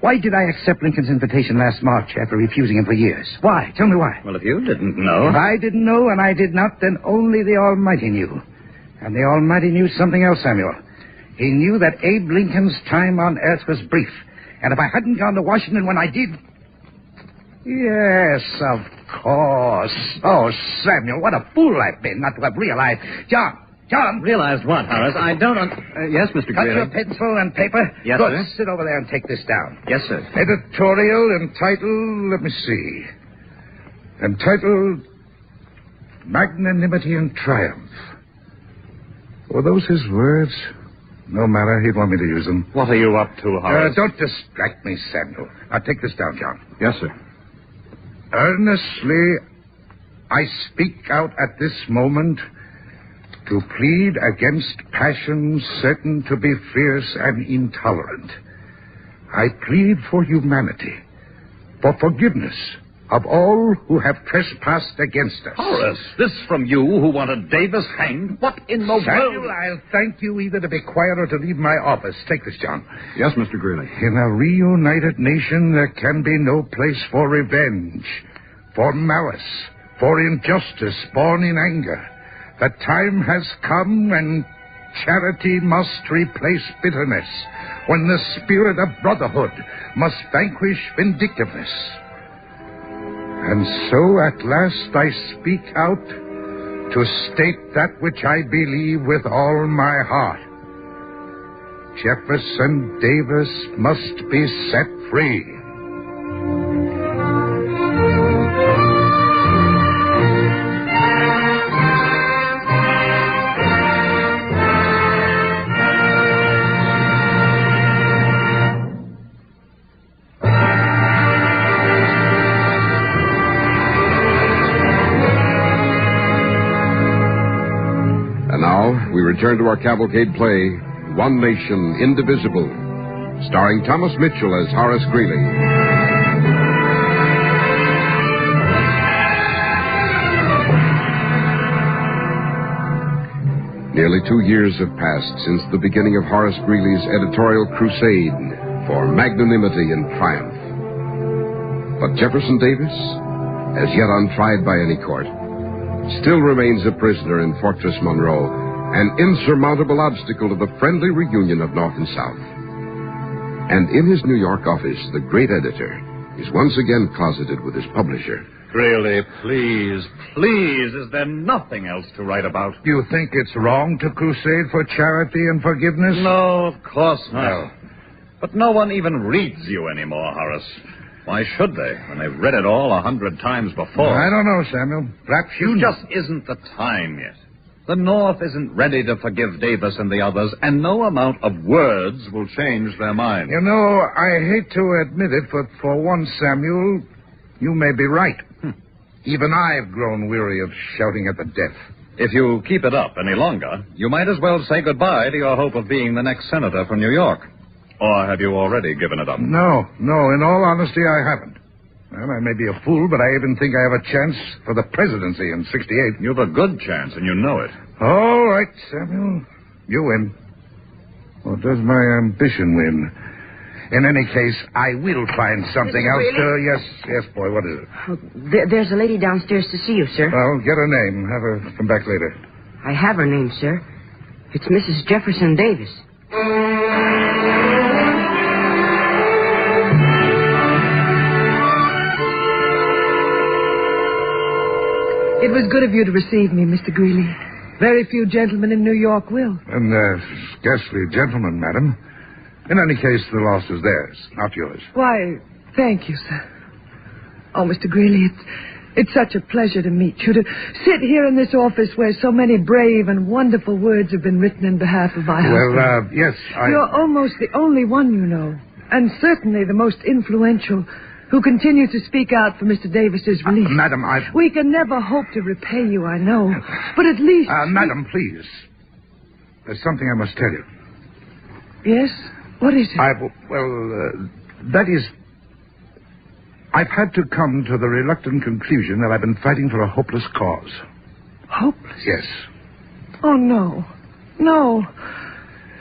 [SPEAKER 14] Why did I accept Lincoln's invitation last March after refusing him for years? Why? Tell me why.
[SPEAKER 12] Well, if you didn't know...
[SPEAKER 14] If I didn't know and I did not, then only the Almighty knew. And the Almighty knew something else, Samuel. He knew that Abe Lincoln's time on Earth was brief. And if I hadn't gone to Washington when I did... Yes, of course. Oh, Samuel, what a fool I've been not to have realized. John.
[SPEAKER 12] Realized what, Horace? I don't... yes, Mr.
[SPEAKER 14] Got
[SPEAKER 12] Greeley.
[SPEAKER 14] your pencil and paper?
[SPEAKER 12] Yes,
[SPEAKER 14] Good.
[SPEAKER 12] sir.
[SPEAKER 14] Sit over there and take this down.
[SPEAKER 12] Yes, sir.
[SPEAKER 14] Editorial entitled, let me see. Entitled Magnanimity and Triumph. Were those his words? No matter, he'd want me to use them.
[SPEAKER 12] What are you up to, Horace?
[SPEAKER 14] Don't distract me, Samuel. Now take this down, John.
[SPEAKER 18] Yes, sir.
[SPEAKER 14] Earnestly, I speak out at this moment to plead against passions certain to be fierce and intolerant. I plead for humanity, for forgiveness
[SPEAKER 19] of all who have trespassed against us.
[SPEAKER 20] Horace, this from you who wanted Davis hanged? What in the
[SPEAKER 19] Samuel,
[SPEAKER 20] world?
[SPEAKER 19] I'll thank you either to be quiet or to leave my office. Take this, John.
[SPEAKER 11] Yes, Mr. Greeley.
[SPEAKER 19] In a reunited nation, there can be no place for revenge, for malice, for injustice born in anger. The time has come when charity must replace bitterness, when the spirit of brotherhood must vanquish vindictiveness. And so at last I speak out to state that which I believe with all my heart. Jefferson Davis must be set free.
[SPEAKER 13] We return to our cavalcade play, One Nation Indivisible, starring Thomas Mitchell as Horace Greeley. Nearly 2 years have passed since the beginning of Horace Greeley's editorial crusade for magnanimity and triumph. But Jefferson Davis, as yet untried by any court, still remains a prisoner in Fortress Monroe, an insurmountable obstacle to the friendly reunion of North and South. And in his New York office, the great editor is once again closeted with his publisher.
[SPEAKER 20] Greeley, please, is there nothing else to write about?
[SPEAKER 19] You think it's wrong to crusade for charity and forgiveness?
[SPEAKER 20] No, of course not. No. But no one even reads you anymore, Horace. Why should they, when they've read it all 100 times before?
[SPEAKER 19] I don't know, Samuel. Perhaps you
[SPEAKER 20] just isn't the time yet. The North isn't ready to forgive Davis and the others, and no amount of words will change their minds.
[SPEAKER 19] You know, I hate to admit it, but for once, Samuel, you may be right. Even I've grown weary of shouting at the deaf.
[SPEAKER 20] If you keep it up any longer, you might as well say goodbye to your hope of being the next senator from New York. Or have you already given it up?
[SPEAKER 19] No. In all honesty, I haven't. Well, I may be a fool, but I even think I have a chance for the presidency in 68.
[SPEAKER 20] You've a good chance, and you know it.
[SPEAKER 19] All right, Samuel. You win. Or does my ambition win? In any case, I will find something else to... Yes, boy, what is it?
[SPEAKER 15] Oh, there's a lady downstairs to see you, sir.
[SPEAKER 19] Well, get her name. Have her come back later.
[SPEAKER 15] I have her name, sir. It's Mrs. Jefferson Davis.
[SPEAKER 21] It was good of you to receive me, Mr. Greeley. Very few gentlemen in New York will.
[SPEAKER 19] And scarcely gentlemen, madam. In any case, the loss is theirs, not yours.
[SPEAKER 21] Why, thank you, sir. Oh, Mr. Greeley, it's such a pleasure to meet you, to sit here in this office where so many brave and wonderful words have been written in behalf of my husband.
[SPEAKER 19] Well, yes,
[SPEAKER 21] You're almost the only one, you know, and certainly the most influential, who continue to speak out for Mr. Davis's release.
[SPEAKER 19] Madam,
[SPEAKER 21] We can never hope to repay you, I know, but at least...
[SPEAKER 19] Madam, please. There's something I must tell you.
[SPEAKER 21] Yes? What is it?
[SPEAKER 19] That is... I've had to come to the reluctant conclusion that I've been fighting for a hopeless cause.
[SPEAKER 21] Hopeless?
[SPEAKER 19] Yes.
[SPEAKER 21] Oh, no. No.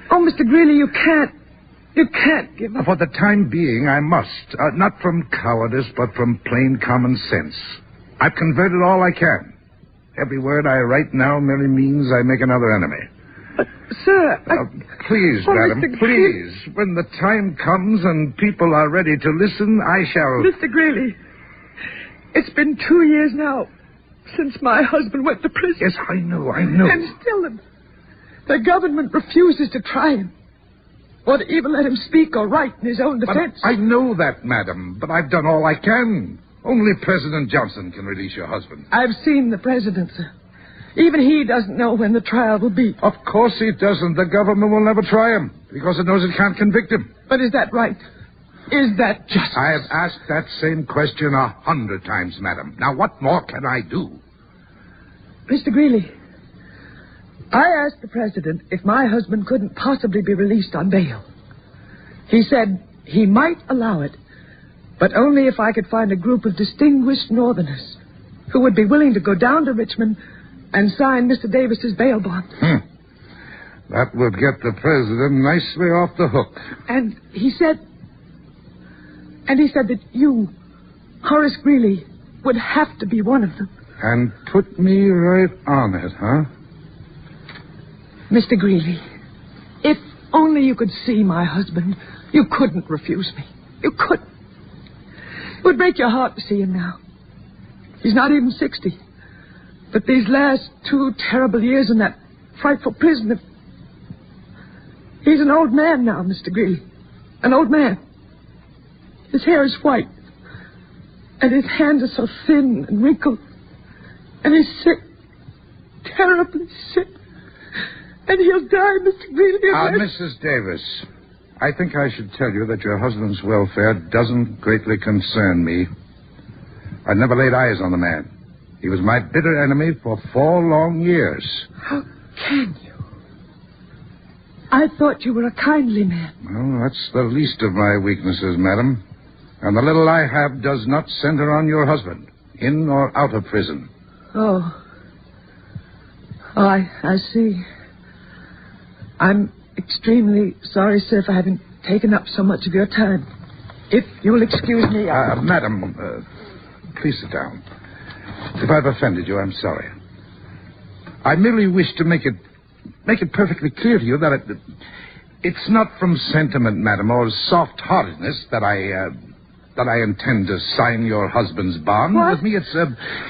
[SPEAKER 21] Oh, Mr. Greeley, you can't give up.
[SPEAKER 19] For the time being, I must. Not from cowardice, but from plain common sense. I've converted all I can. Every word I write now merely means I make another enemy.
[SPEAKER 21] Sir,
[SPEAKER 19] Please, madam, please. When the time comes and people are ready to listen, I shall...
[SPEAKER 21] Mr. Greeley, it's been 2 years now since my husband went to prison.
[SPEAKER 19] Yes, I know.
[SPEAKER 21] And still the government refuses to try him. Or to even let him speak or write in his own defense.
[SPEAKER 19] But I know that, madam, but I've done all I can. Only President Johnson can release your husband.
[SPEAKER 21] I've seen the president, sir. Even he doesn't know when the trial will be.
[SPEAKER 19] Of course he doesn't. The government will never try him because it knows it can't convict him.
[SPEAKER 21] But is that right? Is that justice?
[SPEAKER 19] I have asked that same question 100 times, madam. Now, what more can I do?
[SPEAKER 21] Mr. Greeley, I asked the president if my husband couldn't possibly be released on bail. He said he might allow it, But only if I could find a group of distinguished Northerners who would be willing to go down to Richmond and sign Mr. Davis's bail bond.
[SPEAKER 19] That would get the president nicely off the hook.
[SPEAKER 21] And he said that you, Horace Greeley, would have to be one of them.
[SPEAKER 19] And put me right on it, huh?
[SPEAKER 21] Mr. Greeley, if only you could see my husband, you couldn't refuse me. You couldn't. It would break your heart to see him now. He's not even 60. But these last 2 terrible years in that frightful prison, he's an old man now, Mr. Greeley. An old man. His hair is white. And his hands are so thin and wrinkled. And he's sick. Terribly sick. And he'll die, Mr. Greeley.
[SPEAKER 19] Mrs. Davis, I think I should tell you that your husband's welfare doesn't greatly concern me. I've never laid eyes on the man. He was my bitter enemy for 4 long years.
[SPEAKER 21] How can you? I thought you were a kindly man.
[SPEAKER 19] Well, that's the least of my weaknesses, madam. And the little I have does not center on your husband, in or out of prison.
[SPEAKER 21] Oh, I see. I'm extremely sorry, sir, if I haven't taken up so much of your time. If you'll excuse me...
[SPEAKER 19] Madam, please sit down. If I've offended you, I'm sorry. I merely wish to make it perfectly clear to you that it's not from sentiment, madam, or soft-heartedness that I intend to sign your husband's bond.
[SPEAKER 21] What?
[SPEAKER 19] With me, it's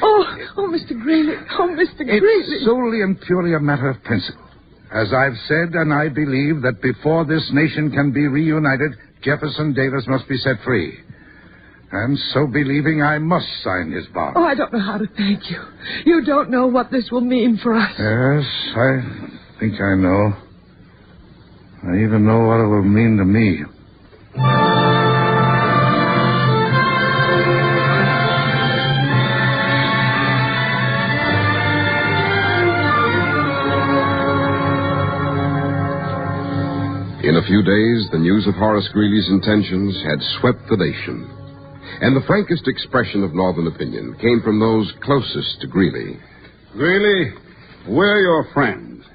[SPEAKER 21] Oh, Mr. Greeley. Oh, Mr. Greeley.
[SPEAKER 19] It's solely and purely a matter of principle. As I've said, and I believe that before this nation can be reunited, Jefferson Davis must be set free. And so believing, I must sign his bond.
[SPEAKER 21] Oh, I don't know how to thank you. You don't know what this will mean for us.
[SPEAKER 19] Yes, I think I know. I even know what it will mean to me.
[SPEAKER 13] In a few days, the news of Horace Greeley's intentions had swept the nation. And the frankest expression of Northern opinion came from those closest to Greeley.
[SPEAKER 1] Greeley, we're your friends.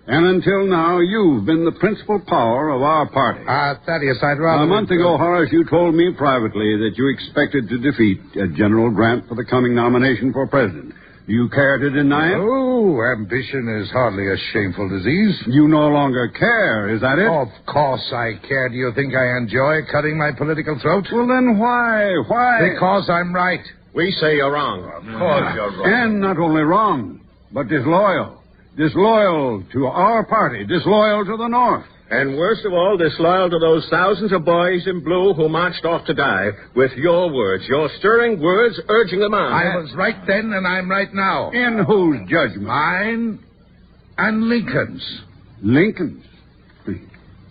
[SPEAKER 1] And until now, you've been the principal power of our party.
[SPEAKER 19] Thaddeus, I'd rather...
[SPEAKER 1] A month ago, Horace, you told me privately that you expected to defeat General Grant for the coming nomination for president. Do you care to deny it?
[SPEAKER 19] Oh, ambition is hardly a shameful disease.
[SPEAKER 1] You no longer care, is that it?
[SPEAKER 19] Of course I care. Do you think I enjoy cutting my political throat?
[SPEAKER 1] Well, then why? Why?
[SPEAKER 19] Because I'm right.
[SPEAKER 22] We say you're wrong.
[SPEAKER 19] Of course you're wrong.
[SPEAKER 1] And not only wrong, but disloyal. Disloyal to our party. Disloyal to the North.
[SPEAKER 22] And worst of all, disloyal to those thousands of boys in blue who marched off to die with your words, your stirring words urging them on.
[SPEAKER 19] I was right then and I'm right now.
[SPEAKER 1] In whose judgment?
[SPEAKER 19] Mine and Lincoln's.
[SPEAKER 1] Lincoln's?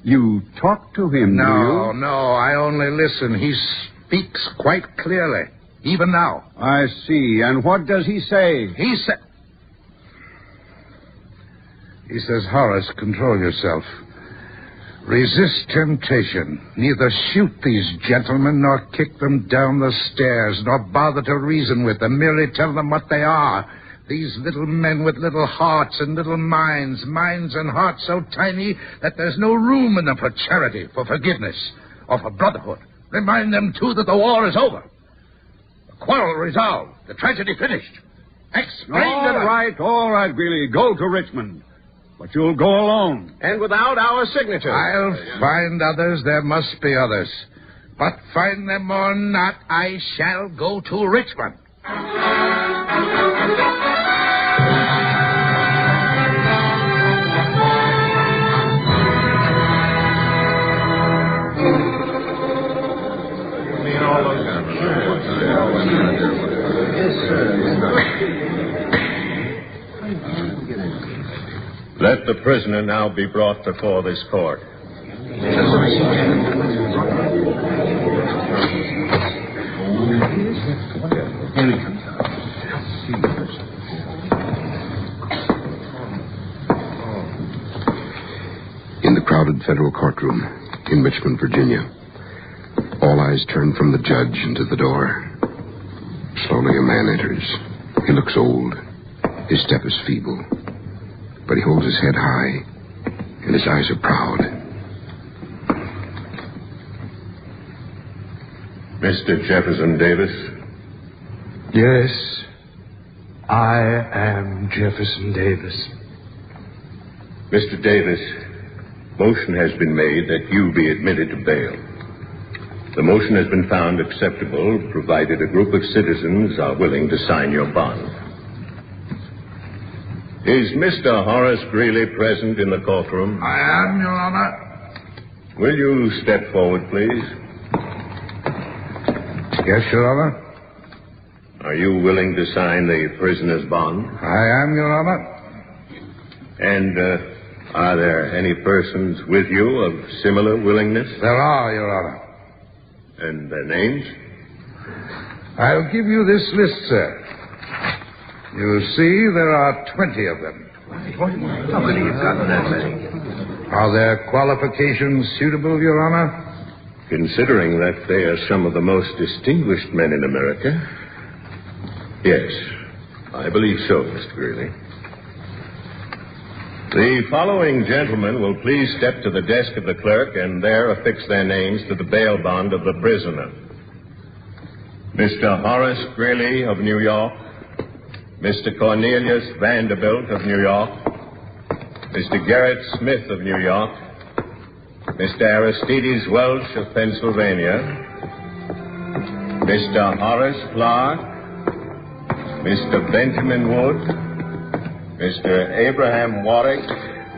[SPEAKER 1] You talk to him, do you?
[SPEAKER 19] No, I only listen. He speaks quite clearly, even now.
[SPEAKER 1] I see. And what does he say?
[SPEAKER 19] He says, Horace, control yourself. Resist temptation. Neither shoot these gentlemen nor kick them down the stairs, nor bother to reason with them. Merely tell them what they are. These little men with little hearts and little minds and hearts so tiny that there's no room in them for charity, for forgiveness, or for brotherhood. Remind them, too, that the war is over. The quarrel resolved. The tragedy finished. Explain to them.
[SPEAKER 1] All right, Greeley. Go to Richmond. But you'll go alone.
[SPEAKER 22] And without our signature.
[SPEAKER 19] I'll find others. There must be others. But find them or not, I shall go to Richmond.
[SPEAKER 22] Let the prisoner now be brought before this court.
[SPEAKER 13] In the crowded federal courtroom in Richmond, Virginia, All eyes turn from the judge into the door. Slowly a man enters. He looks old. His step is feeble. But he holds his head high, and his eyes are proud.
[SPEAKER 5] Mr. Jefferson Davis?
[SPEAKER 8] Yes, I am Jefferson Davis.
[SPEAKER 5] Mr. Davis, motion has been made that you be admitted to bail. The motion has been found acceptable, provided a group of citizens are willing to sign your bond. Is Mr. Horace Greeley present in the courtroom?
[SPEAKER 19] I am, Your Honor.
[SPEAKER 5] Will you step forward, please?
[SPEAKER 19] Yes, Your Honor.
[SPEAKER 5] Are you willing to sign the prisoner's bond?
[SPEAKER 19] I am, Your Honor.
[SPEAKER 5] And are there any persons with you of similar willingness?
[SPEAKER 19] There are, Your Honor.
[SPEAKER 5] And their names?
[SPEAKER 19] I'll give you this list, sir. You see, there are 20 of them.
[SPEAKER 8] How many have gotten that many?
[SPEAKER 19] Are their qualifications suitable, Your Honor?
[SPEAKER 5] Considering that they are some of the most distinguished men in America, yes, I believe so, Mr. Greeley. The following gentlemen will please step to the desk of the clerk and there affix their names to the bail bond of the prisoner. Mr. Horace Greeley of New York, Mr. Cornelius Vanderbilt of New York, Mr. Garrett Smith of New York, Mr. Aristides Welch of Pennsylvania, Mr. Horace Clark, Mr. Benjamin Wood, Mr. Abraham Warwick.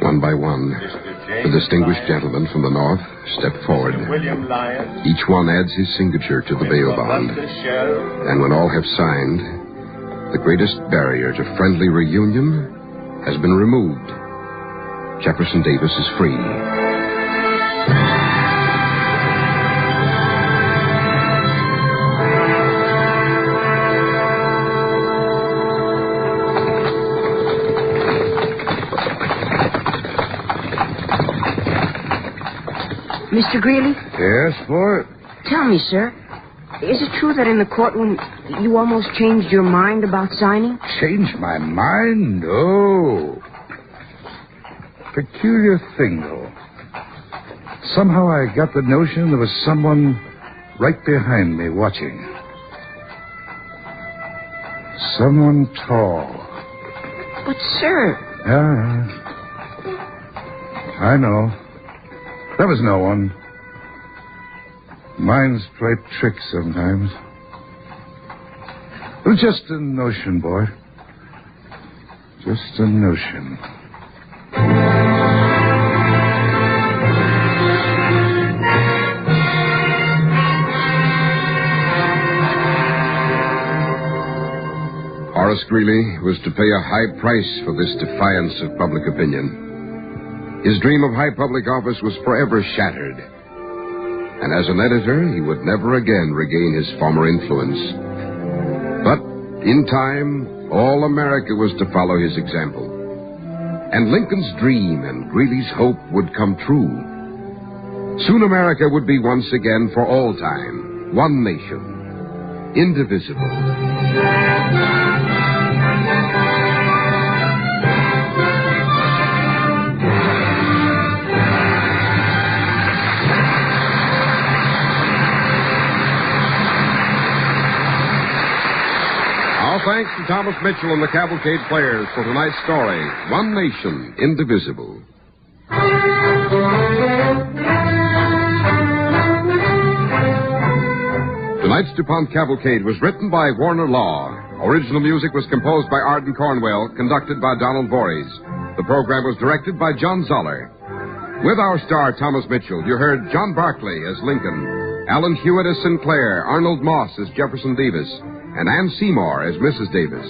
[SPEAKER 13] One by one, the distinguished gentlemen from the North step forward.
[SPEAKER 5] William Lyon.
[SPEAKER 13] Each one adds his signature to the bail bond. And when all have signed, the greatest barrier to friendly reunion has been removed. Jefferson Davis is free.
[SPEAKER 15] Mr. Greeley?
[SPEAKER 19] Yes, boy?
[SPEAKER 15] Tell me, sir, is it true that in the courtroom you almost changed your mind about signing?
[SPEAKER 19] Changed my mind? No. Peculiar thing, though. Somehow I got the notion there was someone right behind me watching. Someone tall.
[SPEAKER 15] But, sir...
[SPEAKER 19] Yeah. I know. There was no one. Minds play tricks sometimes. It was just a notion, boy. Just a notion.
[SPEAKER 13] Horace Greeley was to pay a high price for this defiance of public opinion. His dream of high public office was forever shattered. And as an editor, he would never again regain his former influence. But in time, all America was to follow his example. And Lincoln's dream and Greeley's hope would come true. Soon America would be once again, for all time, one nation, indivisible. Thanks to Thomas Mitchell and the Cavalcade Players for tonight's story, One Nation, Indivisible. Tonight's DuPont Cavalcade was written by Warner Law. Original music was composed by Arden Cornwell, conducted by Donald Voorhees. The program was directed by John Zoller. With our star, Thomas Mitchell, you heard John Barclay as Lincoln, Alan Hewitt as Sinclair, Arnold Moss as Jefferson Davis, and Ann Seymour as Mrs. Davis.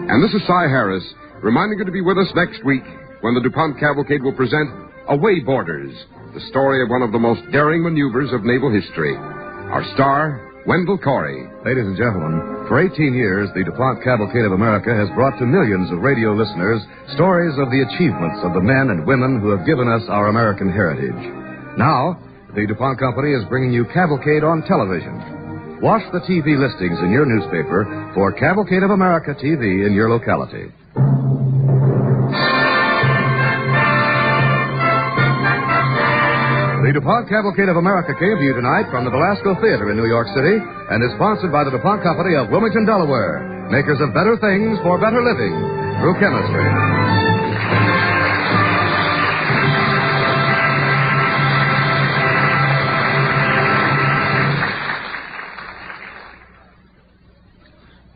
[SPEAKER 13] And this is Cy Harris, reminding you to be with us next week when the DuPont Cavalcade will present Away Borders, the story of one of the most daring maneuvers of naval history. Our star, Wendell Corey.
[SPEAKER 23] Ladies and gentlemen, for 18 years, the DuPont Cavalcade of America has brought to millions of radio listeners stories of the achievements of the men and women who have given us our American heritage. Now, the DuPont Company is bringing you Cavalcade on television. Watch the TV listings in your newspaper for Cavalcade of America TV in your locality. The DuPont Cavalcade of America came to you tonight from the Velasco Theater in New York City and is sponsored by the DuPont Company of Wilmington, Delaware, makers of better things for better living through chemistry.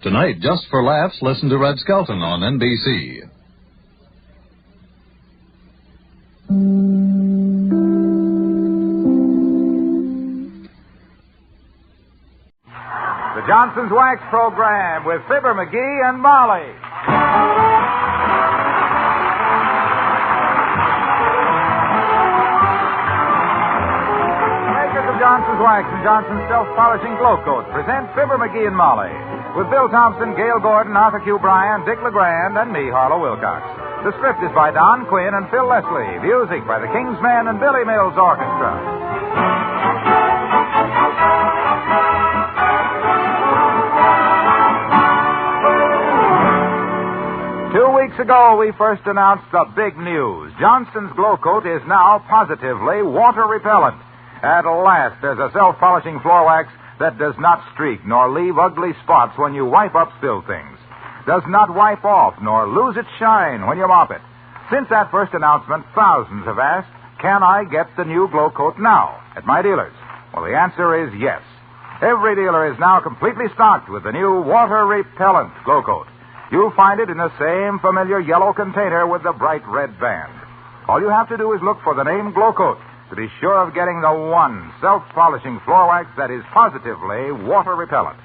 [SPEAKER 7] Tonight, just for laughs, listen to Red Skelton on NBC.
[SPEAKER 2] The Johnson's Wax Program with Fibber, McGee, and Molly. Makers of Johnson's Wax and Johnson's Self-Polishing Glow Coat present Fibber, McGee, and Molly with Bill Thompson, Gail Gordon, Arthur Q. Bryan, Dick LeGrand, and me, Harlow Wilcox. The script is by Don Quinn and Phil Leslie. Music by the King's Men and Billy Mills Orchestra. 2 weeks ago, we first announced the big news. Johnson's Glow Coat is now positively water repellent. At last, there's a self-polishing floor wax that does not streak nor leave ugly spots when you wipe up spill things, does not wipe off nor lose its shine when you mop it. Since that first announcement, thousands have asked, can I get the new Glow Coat now at my dealers? Well, the answer is yes. Every dealer is now completely stocked with the new water-repellent Glow Coat. You'll find it in the same familiar yellow container with the bright red band. All you have to do is look for the name Glow Coat to be sure of getting the one self-polishing floor wax that is positively water-repellent.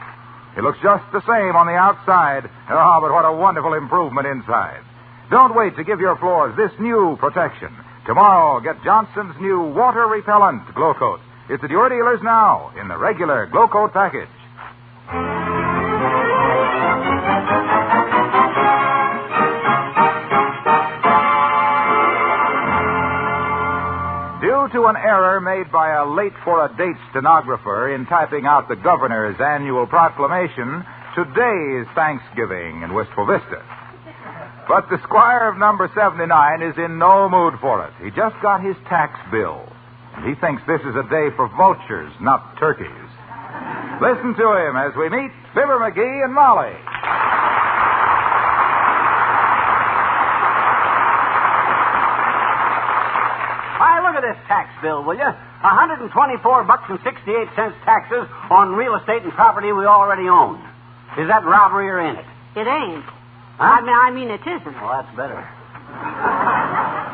[SPEAKER 2] It looks just the same on the outside. Oh, but what a wonderful improvement inside. Don't wait to give your floors this new protection. Tomorrow, get Johnson's new water-repellent Glow Coat. It's at your dealers now in the regular Glow Coat package. Due to an error made by a late-for-a-date stenographer in typing out the governor's annual proclamation, today is Thanksgiving in Wistful Vista. But the squire of number 79 is in no mood for it. He just got his tax bill, and he thinks this is a day for vultures, not turkeys. Listen to him as we meet Fibber, McGee, and Molly.
[SPEAKER 9] This tax bill, will you? $124.68 taxes on real estate and property we already own. Is that robbery or ain't it?
[SPEAKER 10] It ain't.
[SPEAKER 9] Huh?
[SPEAKER 10] I mean, it isn't.
[SPEAKER 9] Well, that's better.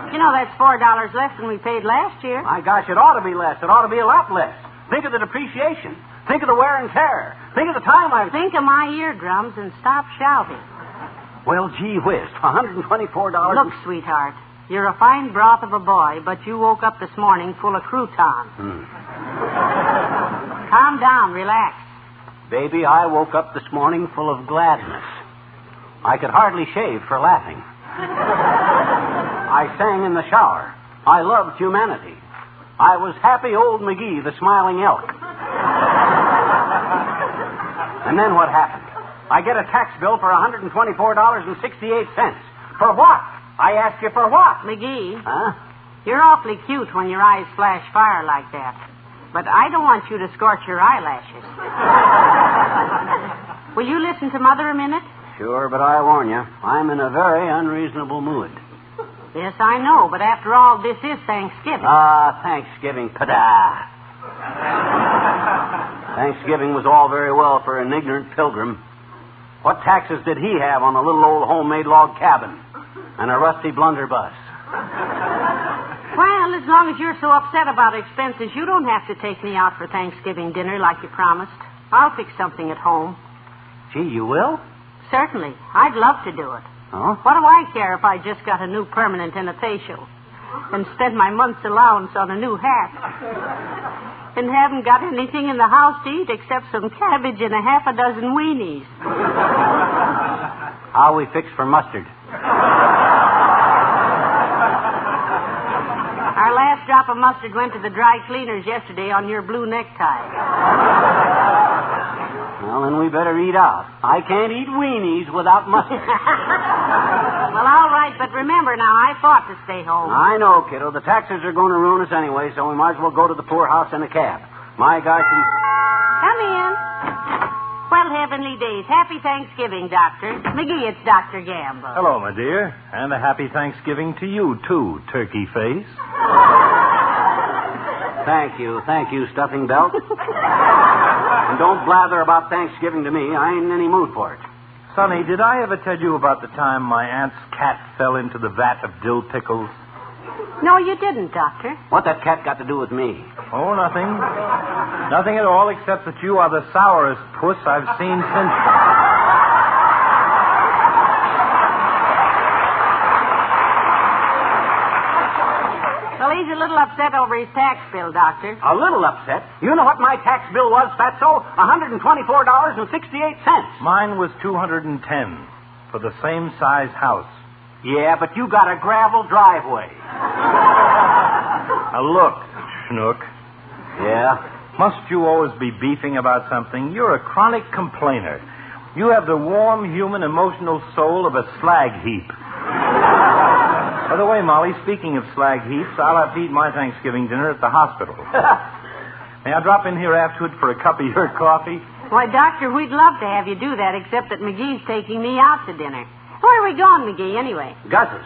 [SPEAKER 10] You know, that's $4 less than we paid last year.
[SPEAKER 9] My gosh, it ought to be less. It ought to be a lot less. Think of the depreciation. Think of the wear and tear. Think of the time I've...
[SPEAKER 10] Think of my eardrums and stop shouting.
[SPEAKER 9] Well, gee whiz, $124...
[SPEAKER 10] Look, sweetheart. You're a fine broth of a boy, but you woke up this morning full of croutons. Calm down, relax.
[SPEAKER 9] Baby, I woke up this morning full of gladness. I could hardly shave for laughing. I sang in the shower. I loved humanity. I was happy old McGee, the smiling elk. And then what happened? I get a tax bill for $124.68. For what? I ask you for what?
[SPEAKER 10] McGee.
[SPEAKER 9] Huh?
[SPEAKER 10] You're awfully cute when your eyes flash fire like that. But I don't want you to scorch your eyelashes. Will you listen to Mother a minute?
[SPEAKER 9] Sure, but I warn you, I'm in a very unreasonable mood.
[SPEAKER 10] Yes, I know, but after all, this is Thanksgiving.
[SPEAKER 9] Thanksgiving, pada. Thanksgiving was all very well for an ignorant pilgrim. What taxes did he have on a little old homemade log cabin and a rusty blunderbuss?
[SPEAKER 10] Well, as long as you're so upset about expenses, you don't have to take me out for Thanksgiving dinner like you promised. I'll fix something at home.
[SPEAKER 9] Gee, you will?
[SPEAKER 10] Certainly. I'd love to do it.
[SPEAKER 9] Huh?
[SPEAKER 10] What do I care if I just got a new permanent and a facial and spent my month's allowance on a new hat and haven't got anything in the house to eat except some cabbage and a half a dozen weenies?
[SPEAKER 9] How we fix for mustard?
[SPEAKER 10] Our last drop drop of mustard went to the dry cleaners yesterday on your blue necktie.
[SPEAKER 9] Well, then we better eat out. I can't eat weenies without mustard.
[SPEAKER 10] Well, all right, but remember now, I fought to stay home.
[SPEAKER 9] I know, kiddo. The taxes are going to ruin us anyway, so we might as well go to the poorhouse in a cab. My gosh.
[SPEAKER 10] Come in. Well, heavenly days. Happy Thanksgiving, Doctor. McGee, it's Dr. Gamble.
[SPEAKER 3] Hello, my dear. And a happy Thanksgiving to you, too, turkey face.
[SPEAKER 9] Thank you, stuffing belt. And don't blather about Thanksgiving to me. I ain't in any mood for it.
[SPEAKER 3] Sonny, did I ever tell you about the time my aunt's cat fell into the vat of dill pickles?
[SPEAKER 10] No, you didn't, Doctor.
[SPEAKER 9] What that cat got to do with me?
[SPEAKER 3] Oh, nothing. Nothing at all, except that you are the sourest puss I've seen since then.
[SPEAKER 10] Well, he's a little upset over his tax bill, Doctor.
[SPEAKER 9] A little upset? You know what my tax bill was, Fatso? $124.68.
[SPEAKER 3] Mine was $210 for the same size house.
[SPEAKER 9] Yeah, but you got a gravel driveway.
[SPEAKER 3] Now, look, Schnook.
[SPEAKER 9] Yeah?
[SPEAKER 3] Must you always be beefing about something? You're a chronic complainer. You have the warm, human, emotional soul of a slag heap. By the way, Molly, speaking of slag heaps, I'll have to eat my Thanksgiving dinner at the hospital. May I drop in here afterward for a cup of your coffee?
[SPEAKER 10] Why, Doctor, we'd love to have you do that, except that McGee's taking me out to dinner. Where are we going, McGee, anyway?
[SPEAKER 9] Gus's.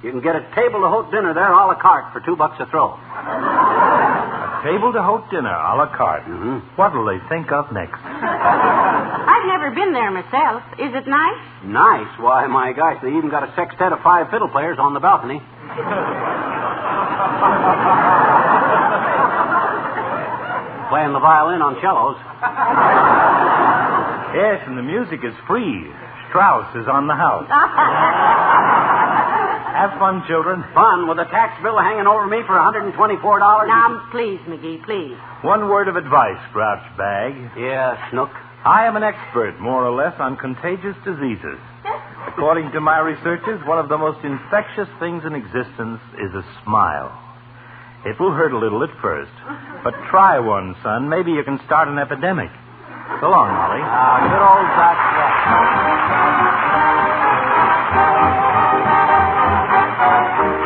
[SPEAKER 9] You can get a table-d'hôte dinner there, a la carte, for $2 a throw.
[SPEAKER 3] A table-d'hôte dinner, a la carte.
[SPEAKER 9] Mm-hmm.
[SPEAKER 3] What'll they think of next?
[SPEAKER 10] I've never been there myself. Is it nice?
[SPEAKER 9] Nice? Why, my gosh, they even got a sextet of 5 fiddle players on the balcony. Playing the violin on cellos.
[SPEAKER 3] Yes, and the music is free. Strauss is on the house. Have fun, children.
[SPEAKER 9] Fun with a tax bill hanging over me for $124?
[SPEAKER 10] Now, please, McGee, please.
[SPEAKER 3] One word of advice, Grouch Bag.
[SPEAKER 9] Yeah, Snook.
[SPEAKER 3] I am an expert, more or less, on contagious diseases. According to my researches, one of the most infectious things in existence is a smile. It will hurt a little at first, but try one, son. Maybe you can start an epidemic. So long, Molly.
[SPEAKER 9] Good old Dr.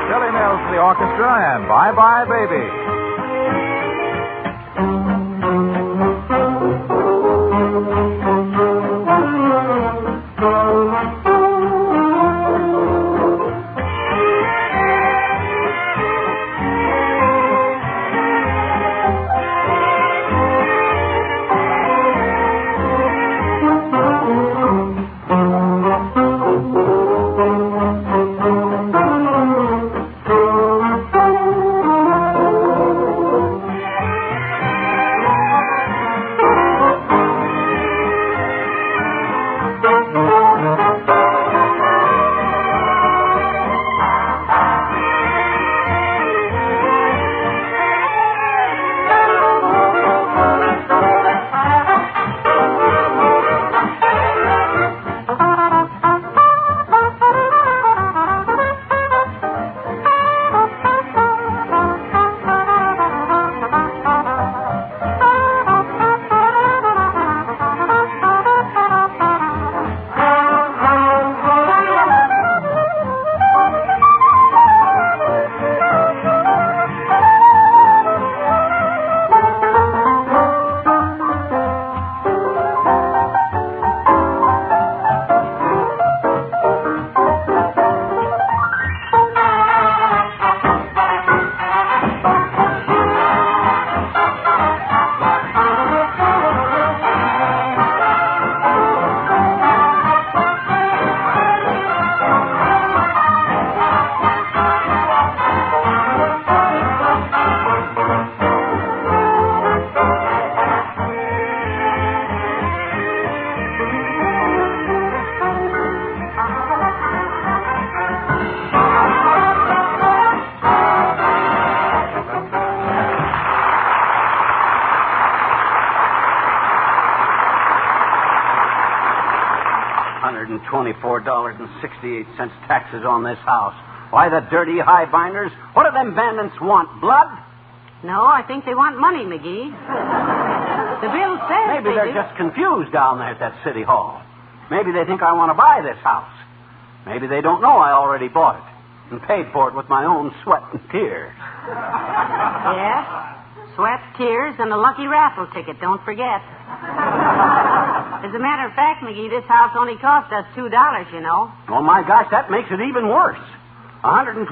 [SPEAKER 3] Billy Mills to the orchestra, and bye-bye, baby. $124.68 taxes on this house.
[SPEAKER 9] Why, the dirty highbinders. What do them bandits want? Blood?
[SPEAKER 10] No, I think they want money, McGee. The bill says
[SPEAKER 9] Maybe they're just confused down there at that city hall. Maybe they think I want to buy this house. Maybe they don't know I already bought it and paid for it with my own sweat and tears.
[SPEAKER 10] Yes, sweat, tears, and a lucky raffle ticket, don't forget. As a matter of fact, McGee, this house only cost us $2, you know.
[SPEAKER 9] Oh, my gosh, that makes it even worse. $124.68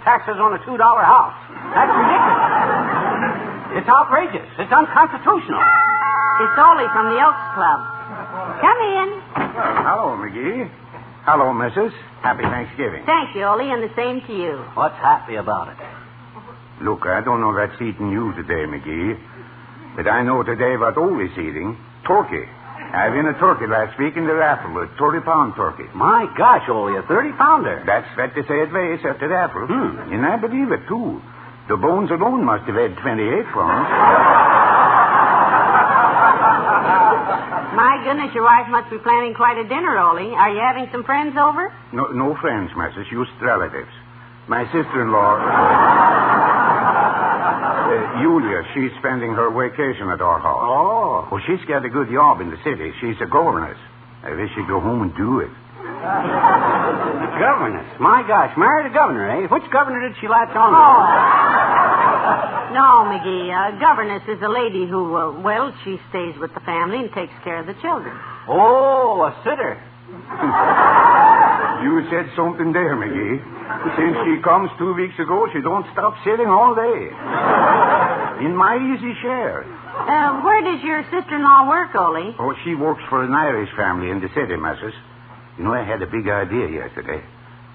[SPEAKER 9] taxes on a $2 house. That's ridiculous. It's outrageous. It's unconstitutional.
[SPEAKER 10] It's Ole from the Elks Club. Come in.
[SPEAKER 4] Well, hello, McGee. Hello, Mrs. Happy Thanksgiving.
[SPEAKER 10] Thank you, Ole, and the same to you.
[SPEAKER 9] What's happy about it?
[SPEAKER 4] Look, I don't know that's eating you today, McGee. But I know today what Ole's eating. Turkey. I won a turkey last week in the raffle, a 30-pound turkey.
[SPEAKER 9] My gosh, Ole, a 30-pounder.
[SPEAKER 4] That's what they say it weighs at the raffle. And I believe it, too. The bones alone must have had 28 pounds.
[SPEAKER 10] My goodness, your wife must be planning quite a dinner, Ole. Are you having some friends over?
[SPEAKER 4] No friends, Mrs. Just relatives. My sister-in-law... Julia, she's spending her vacation at our house.
[SPEAKER 9] Oh.
[SPEAKER 4] Well, she's got a good job in the city. She's a governess. I wish she'd go home and do it.
[SPEAKER 9] Governess? My gosh, married a governor, eh? Which governor did she latch on to?
[SPEAKER 10] Oh. No, McGee. A governess is a lady who, she stays with the family and takes care of the children.
[SPEAKER 9] Oh, a sitter.
[SPEAKER 4] You said something there, McGee. Since she comes 2 weeks ago, she don't stop sitting all day. In my easy chair.
[SPEAKER 10] Where does your sister-in-law work, Ole?
[SPEAKER 4] Oh, she works for an Irish family in the city, Mrs. You know, I had a big idea yesterday.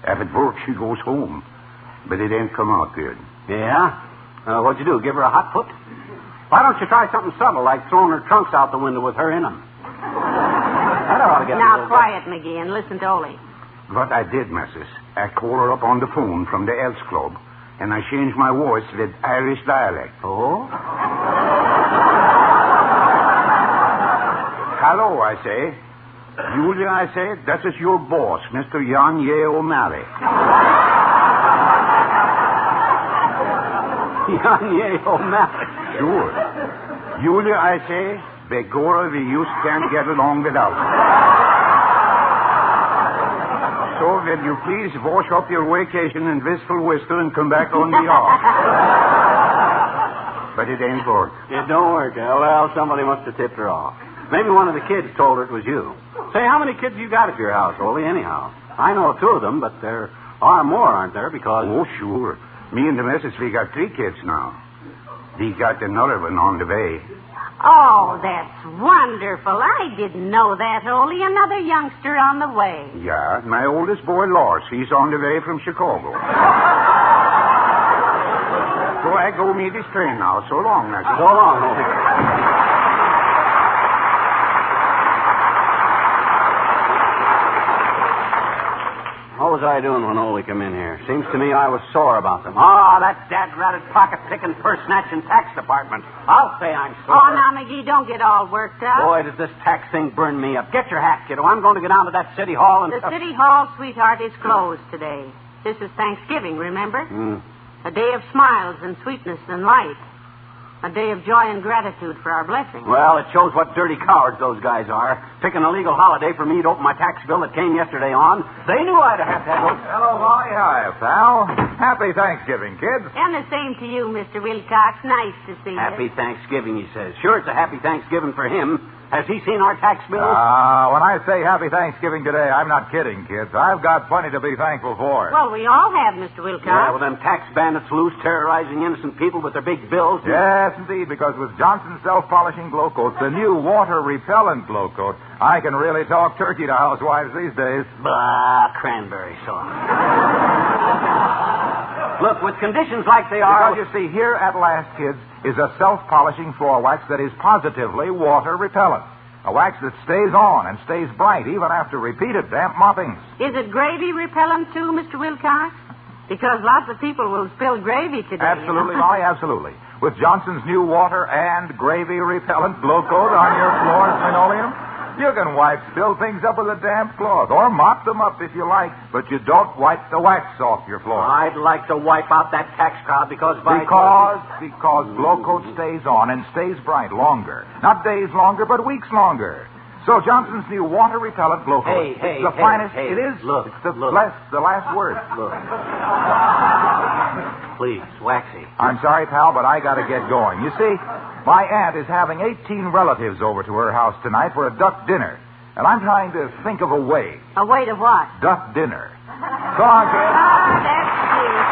[SPEAKER 4] If it works, she goes home. But it ain't come out good.
[SPEAKER 9] Yeah? What'd you do, give her a hot foot? Why don't you try something subtle, like throwing her trunks out the window with her in them? That ought to get
[SPEAKER 10] Now, quiet, McGee, and listen to Ole.
[SPEAKER 4] What I did, Mrs., I called her up on the phone from the Elks Club, and I changed my voice with Irish dialect.
[SPEAKER 9] Oh?
[SPEAKER 4] Hello, I say. Julia, I say, that is your boss, Mr. Jan Ye O'Malley.
[SPEAKER 9] Jan Ye O'Malley?
[SPEAKER 4] Sure. Julia, I say, begorra, we just can't get along without her. So, will you please wash up your vacation in wistful Worcester and come back on the yard? But it ain't work.
[SPEAKER 9] It don't work. Well, somebody must have tipped her off. Maybe one of the kids told her it was you. Say, how many kids you got at your house, Ole, anyhow? I know 2 of them, but there are more, aren't there? Because...
[SPEAKER 4] Oh, sure. Me and the missus, we got 3 kids now. We got another one on the way.
[SPEAKER 10] Oh, that's wonderful. I didn't know that, Ole. Another youngster on the way.
[SPEAKER 4] Yeah, my oldest boy, Lars, he's on the way from Chicago. So I go meet his train now. So long, Master.
[SPEAKER 9] So long, Ole. What was I doing when Ole came in here? Seems to me I was sore about them. That dad-ratted pocket-picking, purse-snatching tax department. I'll say I'm sore.
[SPEAKER 10] Oh, now, McGee, don't get all worked up.
[SPEAKER 9] Boy, does this tax thing burn me up. Get your hat, kiddo. I'm going to go down to that city hall and...
[SPEAKER 10] The city hall, sweetheart, is closed today. This is Thanksgiving, remember? A day of smiles and sweetness and light. A day of joy and gratitude for our blessings.
[SPEAKER 9] Well, it shows what dirty cowards those guys are. Picking a legal holiday for me to open my tax bill that came yesterday on. They knew I'd have to have...
[SPEAKER 6] Hello, Molly. Hi, pal. Happy Thanksgiving, kids.
[SPEAKER 10] And the same to you, Mr. Wilcox. Nice to see you.
[SPEAKER 9] Happy Thanksgiving, he says. Sure, it's a happy Thanksgiving for him. Has he seen our tax bill?
[SPEAKER 6] When I say happy Thanksgiving today, I'm not kidding, kids. I've got plenty to be thankful for.
[SPEAKER 10] Well, we all have, Mr. Wilcox.
[SPEAKER 9] Yeah, well, them tax bandits loose, terrorizing innocent people with their big bills.
[SPEAKER 6] Yes, indeed, because with Johnson's self-polishing glow coat, the new water-repellent glow coat, I can really talk turkey to housewives these days.
[SPEAKER 9] Bah, cranberry sauce. Look, with conditions like they are...
[SPEAKER 6] Because, you see, here at last, kids, is a self-polishing floor wax that is positively water-repellent. A wax that stays on and stays bright even after repeated damp moppings.
[SPEAKER 10] Is it gravy repellent, too, Mr. Wilcox? Because lots of people will spill gravy today.
[SPEAKER 6] Absolutely, Molly, absolutely. With Johnson's new water and gravy-repellent glow coat on your floor linoleum, You can fill things up with a damp cloth or mop them up if you like, but you don't wipe the wax off your floor.
[SPEAKER 9] I'd like to wipe out that tax crowd because
[SPEAKER 6] Glow Coat stays on and stays bright longer. Not days longer, but weeks longer. So Johnson's new water repellent Glow Coat.
[SPEAKER 9] Hey,
[SPEAKER 6] the finest.
[SPEAKER 9] Hey,
[SPEAKER 6] it is.
[SPEAKER 9] Look,
[SPEAKER 6] it's the last word.
[SPEAKER 9] Look. Please, Waxy.
[SPEAKER 6] I'm sorry, pal, but I got to get going. You see, my aunt is having 18 relatives over to her house tonight for a duck dinner, and I'm trying to think of a way.
[SPEAKER 10] A way to what?
[SPEAKER 6] Duck dinner. Go on, kid.
[SPEAKER 10] Oh, that's cute.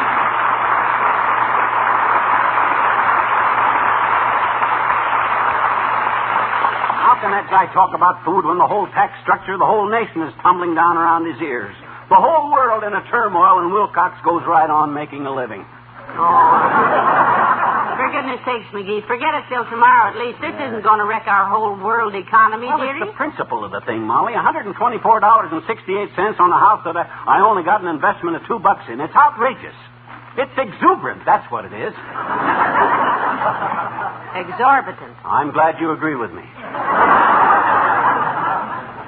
[SPEAKER 9] How can that guy talk about food when the whole tax structure, the whole nation is tumbling down around his ears? The whole world in a turmoil, and Wilcox goes right on making a living.
[SPEAKER 10] Oh. For goodness sakes, McGee, forget it till tomorrow at least. This isn't going to wreck our whole world economy, dearie.
[SPEAKER 9] It's the principle of the thing, Molly. $124.68 on a house that I only got an investment of $2 in. It's outrageous. It's exuberant, that's what it is.
[SPEAKER 10] Exorbitant.
[SPEAKER 9] I'm glad you agree with me.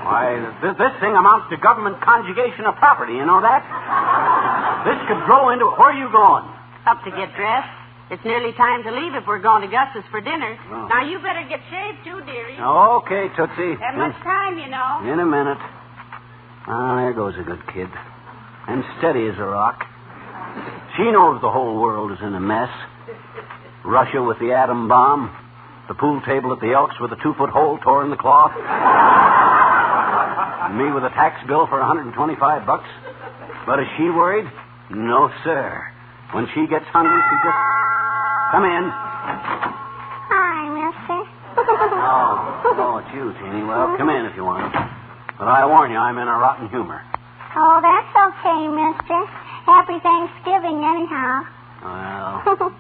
[SPEAKER 9] Why, this thing amounts to government conjugation of property, you know that? This could grow into... Where are you going?
[SPEAKER 10] Up to get dressed. It's nearly time to leave if we're going to Gus's for dinner. Oh. Now, you better get shaved, too, dearie.
[SPEAKER 9] Okay, Tootsie.
[SPEAKER 10] That much time, you know.
[SPEAKER 9] In a minute. There goes a good kid. And steady as a rock. She knows the whole world is in a mess. Russia with the atom bomb. The pool table at the Elks with a 2-foot hole tore in the cloth. And me with a tax bill for $125. But is she worried? No, sir. When she gets hungry, she just... Come in.
[SPEAKER 12] Hi, mister.
[SPEAKER 9] Oh, it's you, Teeny. Well, come in if you want. But I warn you, I'm in a rotten humor.
[SPEAKER 12] Oh, that's okay, mister. Happy Thanksgiving, anyhow.
[SPEAKER 9] Well,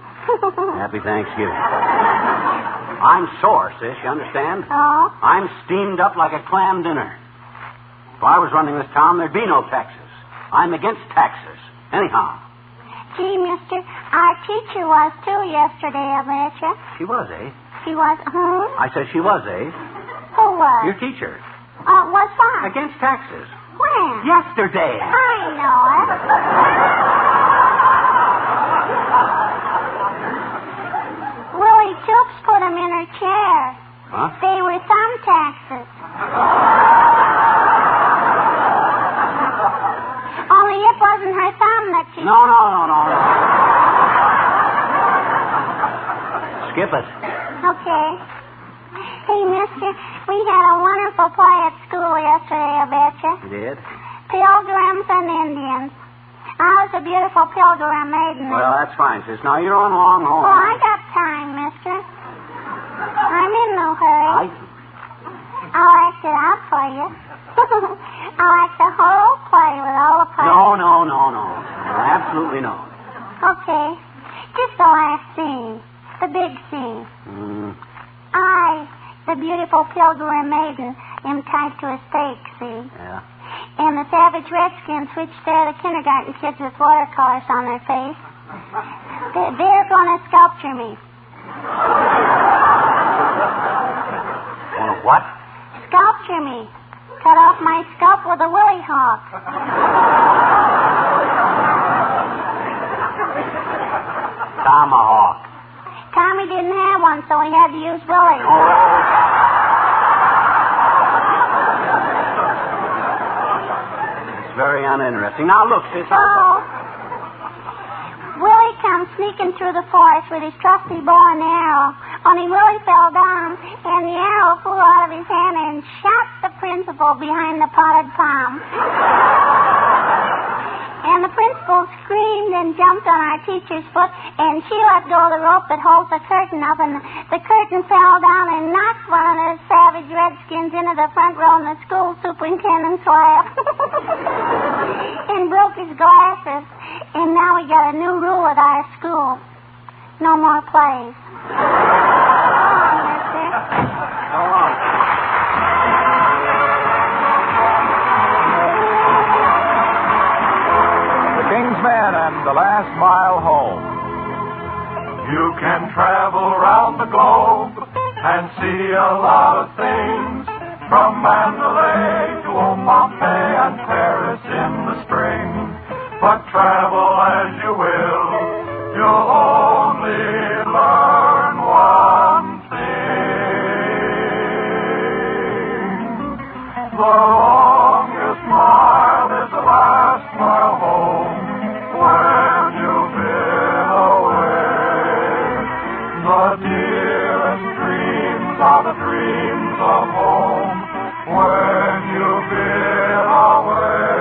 [SPEAKER 9] happy Thanksgiving. I'm sore, sis, you understand?
[SPEAKER 12] Oh?
[SPEAKER 9] I'm steamed up like a clam dinner. If I was running this town, there'd be no taxes. I'm against taxes. Anyhow.
[SPEAKER 12] Gee, mister, our teacher was, too, yesterday, I betcha.
[SPEAKER 9] She was, eh?
[SPEAKER 12] She was,
[SPEAKER 9] I said she was, eh?
[SPEAKER 12] Who was?
[SPEAKER 9] Your teacher.
[SPEAKER 12] What's that?
[SPEAKER 9] Against taxes.
[SPEAKER 12] When?
[SPEAKER 9] Yesterday.
[SPEAKER 12] I know it. Willie Choops put him in her chair.
[SPEAKER 9] Huh?
[SPEAKER 12] They were thumb taxes. Only it wasn't her thumb that she...
[SPEAKER 9] No. Skip it.
[SPEAKER 12] Okay. Hey, mister, we had a wonderful play at school yesterday, I betcha.
[SPEAKER 9] You did?
[SPEAKER 12] Pilgrims and Indians. I was a beautiful pilgrim maiden.
[SPEAKER 9] Well, that's fine, sis. Now, you're on long home.
[SPEAKER 12] Oh, I got time, mister. I'm in no hurry. I'll act it out for you. I'll act the whole play with all the parts.
[SPEAKER 9] No. Absolutely no.
[SPEAKER 12] Okay. Just the last scene. The big scene. I, the beautiful pilgrim maiden, am tied to a stake, see?
[SPEAKER 9] Yeah.
[SPEAKER 12] And the savage redskins, which stare the kindergarten kids with watercolors on their face, they're going to sculpture me.
[SPEAKER 9] What?
[SPEAKER 12] Sculpture me. Cut off my scalp with a willy hawk.
[SPEAKER 9] Tomahawk.
[SPEAKER 12] Tommy didn't have one, so he had to use Willie.
[SPEAKER 9] It's very uninteresting. Now, look, sis.
[SPEAKER 12] Willie comes sneaking through the forest with his trusty bow and arrow. Only Willie fell down, and the arrow flew out of his hand and shot the principal behind the potted palm. And the principal screamed and jumped on our teacher's foot, and she let go of the rope that holds the curtain up, and the curtain fell down and knocked one of the savage redskins into the front row in the school superintendent's lap. And broke his glasses. And now we got a new rule at our school. No more plays.
[SPEAKER 6] Man and the Last Mile Home.
[SPEAKER 16] You can travel around the globe and see a lot of things from Mandalay to Old Pompeii and Paris in the spring. But travel as you will, you'll only learn one thing. The longest mile is the last mile home when you've been away. The dearest dreams are the dreams of home when you've been away.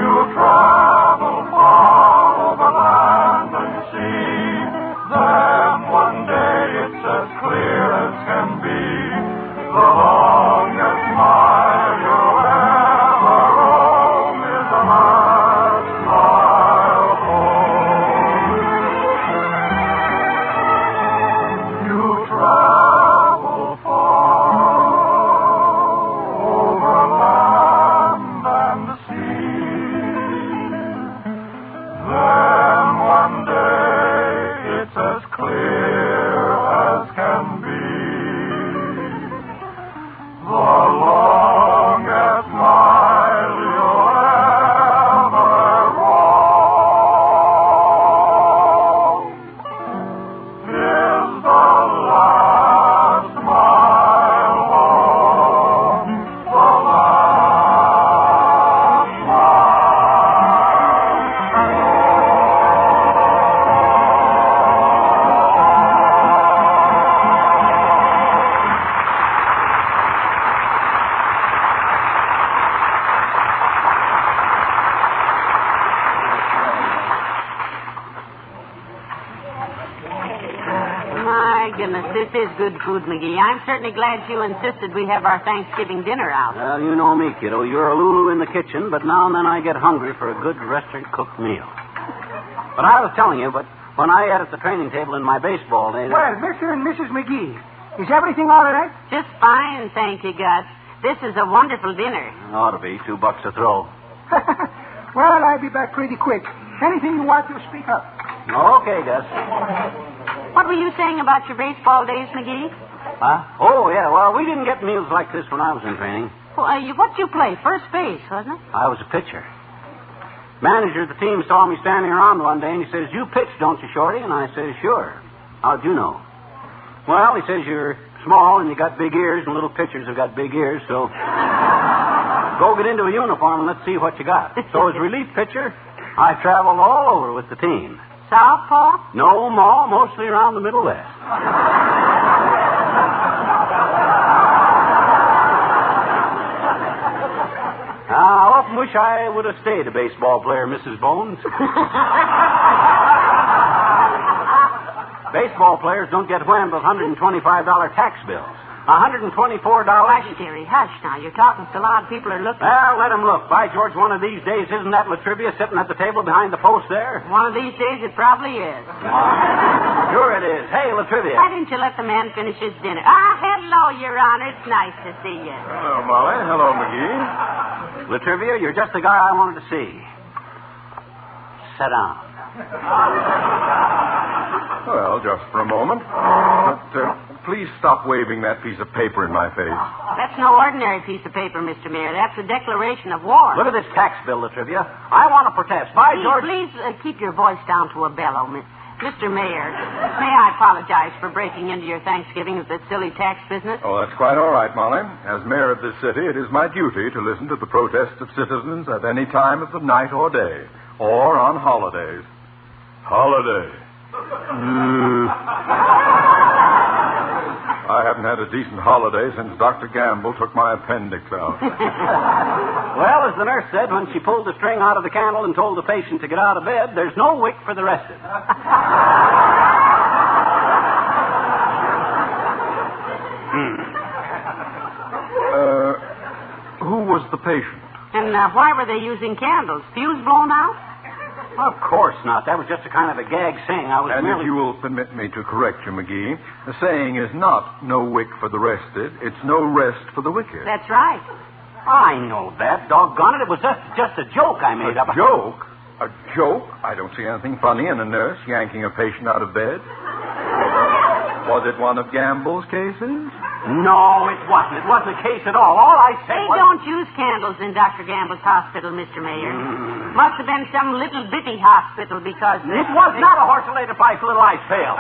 [SPEAKER 16] You travel far over land and sea, then one day it's as clear as can be. The longest mile you ever roam is the last mile home. You travel far over land and the sea. Then one day it's as clear as can be. The longest mile you'll ever roam is the last mile home. The last
[SPEAKER 10] My goodness, this is good food, McGee. I'm certainly glad you insisted we have our Thanksgiving dinner out.
[SPEAKER 9] Well, you know me, kiddo. You're a Lulu in the kitchen, but now and then I get hungry for a good restaurant-cooked meal. But I was telling you, but when I ate at the training table in my baseball days...
[SPEAKER 14] Well, Mr. and Mrs. McGee, is everything all right?
[SPEAKER 10] Just fine, thank you, Gus. This is a wonderful dinner.
[SPEAKER 9] Ought to be. $2 a throw.
[SPEAKER 14] Well, I'll be back pretty quick. Anything you want to speak up.
[SPEAKER 9] Okay, Gus.
[SPEAKER 10] What were you saying about your baseball days, McGee?
[SPEAKER 9] Huh? Oh, yeah. Well, we didn't get meals like this when I was in training.
[SPEAKER 10] Well, what'd you play? First base, wasn't it?
[SPEAKER 9] I was a pitcher. Manager of the team saw me standing around one day, and he says, "You pitch, don't you, Shorty?" And I says, "Sure." "How'd you know?" "Well," he says, "you're small and you got big ears, and little pitchers have got big ears, so go get into a uniform and let's see what you got." So as relief pitcher, I traveled all over with the team.
[SPEAKER 10] Southpaw?
[SPEAKER 9] No, Ma, mostly around the Middle West. I often wish I would have stayed a baseball player, Mrs. Bones. Baseball players don't get whammed with $125 tax bills. $124.
[SPEAKER 10] Hush, dearie, hush now. You're talking so loud people are looking.
[SPEAKER 9] Well, let them look. By George, one of these days, isn't that Latrivia sitting at the table behind the post there?
[SPEAKER 10] One of these days it probably is.
[SPEAKER 9] Sure it is. Hey, Latrivia.
[SPEAKER 10] Why didn't you let the man finish his dinner? Ah, hello, Your Honor. It's nice to see you.
[SPEAKER 16] Hello, Molly. Hello, McGee.
[SPEAKER 9] Latrivia, you're just the guy I wanted to see. Sit down.
[SPEAKER 16] Well, just for a moment. But please stop waving that piece of paper in my face.
[SPEAKER 10] That's no ordinary piece of paper, Mr. Mayor. That's a declaration of war.
[SPEAKER 9] Look at this tax bill, Latrivia. I want to protest. By George...
[SPEAKER 10] Please keep your voice down to a bellow, Mr. Mayor. May I apologize for breaking into your Thanksgiving with that silly tax business?
[SPEAKER 16] Oh, that's quite all right, Molly. As mayor of this city, it is my duty to listen to the protests of citizens at any time of the night or day, or on holidays. Holiday. I haven't had a decent holiday since Dr. Gamble took my appendix out.
[SPEAKER 9] Well, as the nurse said when she pulled the string out of the candle and told the patient to get out of bed, there's no wick for the rested.
[SPEAKER 16] Who was the patient?
[SPEAKER 10] And why were they using candles? Fuse blown out?
[SPEAKER 9] Of course not. That was just a kind of a gag saying.
[SPEAKER 16] And if you will permit me to correct you, McGee, the saying is not no wick for the rested. It's no rest for the wicked.
[SPEAKER 10] That's right.
[SPEAKER 9] I know that. Doggone it. It was just a joke I made up.
[SPEAKER 16] A joke? A joke? I don't see anything funny in a nurse yanking a patient out of bed.
[SPEAKER 11] Was it one of Gamble's cases?
[SPEAKER 9] No, it wasn't. It wasn't a case at all. All I said
[SPEAKER 10] They
[SPEAKER 9] was...
[SPEAKER 10] don't use candles in Dr. Gamble's hospital, Mr. Mayor. Must have been some little bitty hospital because...
[SPEAKER 9] It was not a horse-related pipe, little ice pail.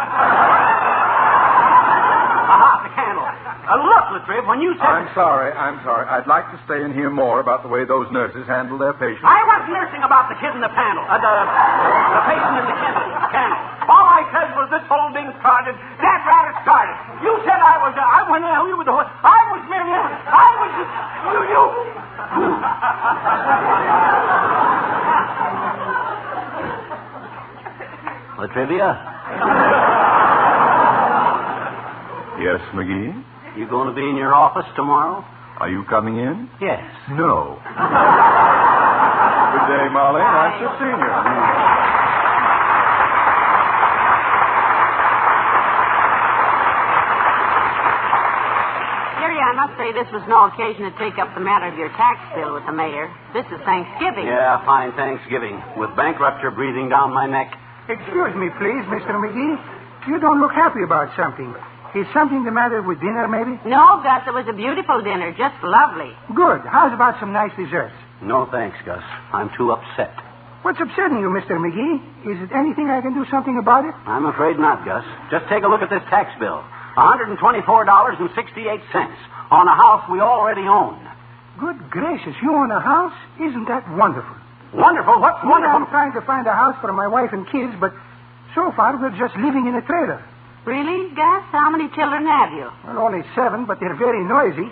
[SPEAKER 9] Aha, the candle. Look, Latriv, when you said...
[SPEAKER 11] I'm sorry. I'd like to stay and hear more about the way those nurses handle their patients.
[SPEAKER 9] I wasn't nursing about the kid in the panel. The patient in the candle. All I said was this whole thing started. That rabbit started. You said I went in you with the horse. I was merely... I was... You... Latrivia?
[SPEAKER 11] Yes, McGee?
[SPEAKER 9] You going to be in your office tomorrow?
[SPEAKER 11] Are you coming in?
[SPEAKER 9] Yes.
[SPEAKER 11] No. Good day, Molly. Nice to see you.
[SPEAKER 10] Jerry, I must say this was no occasion to take up the matter of your tax bill with the mayor. This is Thanksgiving.
[SPEAKER 9] Yeah, fine Thanksgiving. With bankruptcy breathing down my neck.
[SPEAKER 14] Excuse me, please, Mr. McGee. You don't look happy about something. Is something the matter with dinner, maybe?
[SPEAKER 10] No, Gus, it was a beautiful dinner. Just lovely.
[SPEAKER 14] Good. How's about some nice desserts?
[SPEAKER 9] No, thanks, Gus. I'm too upset.
[SPEAKER 14] What's upsetting you, Mr. McGee? Is it anything I can do something about it?
[SPEAKER 9] I'm afraid not, Gus. Just take a look at this tax bill. $124.68 on a house we already own.
[SPEAKER 14] Good gracious, you own a house? Isn't that wonderful?
[SPEAKER 9] Wonderful? What's wonderful?
[SPEAKER 14] I'm trying to find a house for my wife and kids, but so far we're just living in a trailer.
[SPEAKER 10] Really, Gus? How many children have you?
[SPEAKER 14] Well, only 7, but they're very noisy.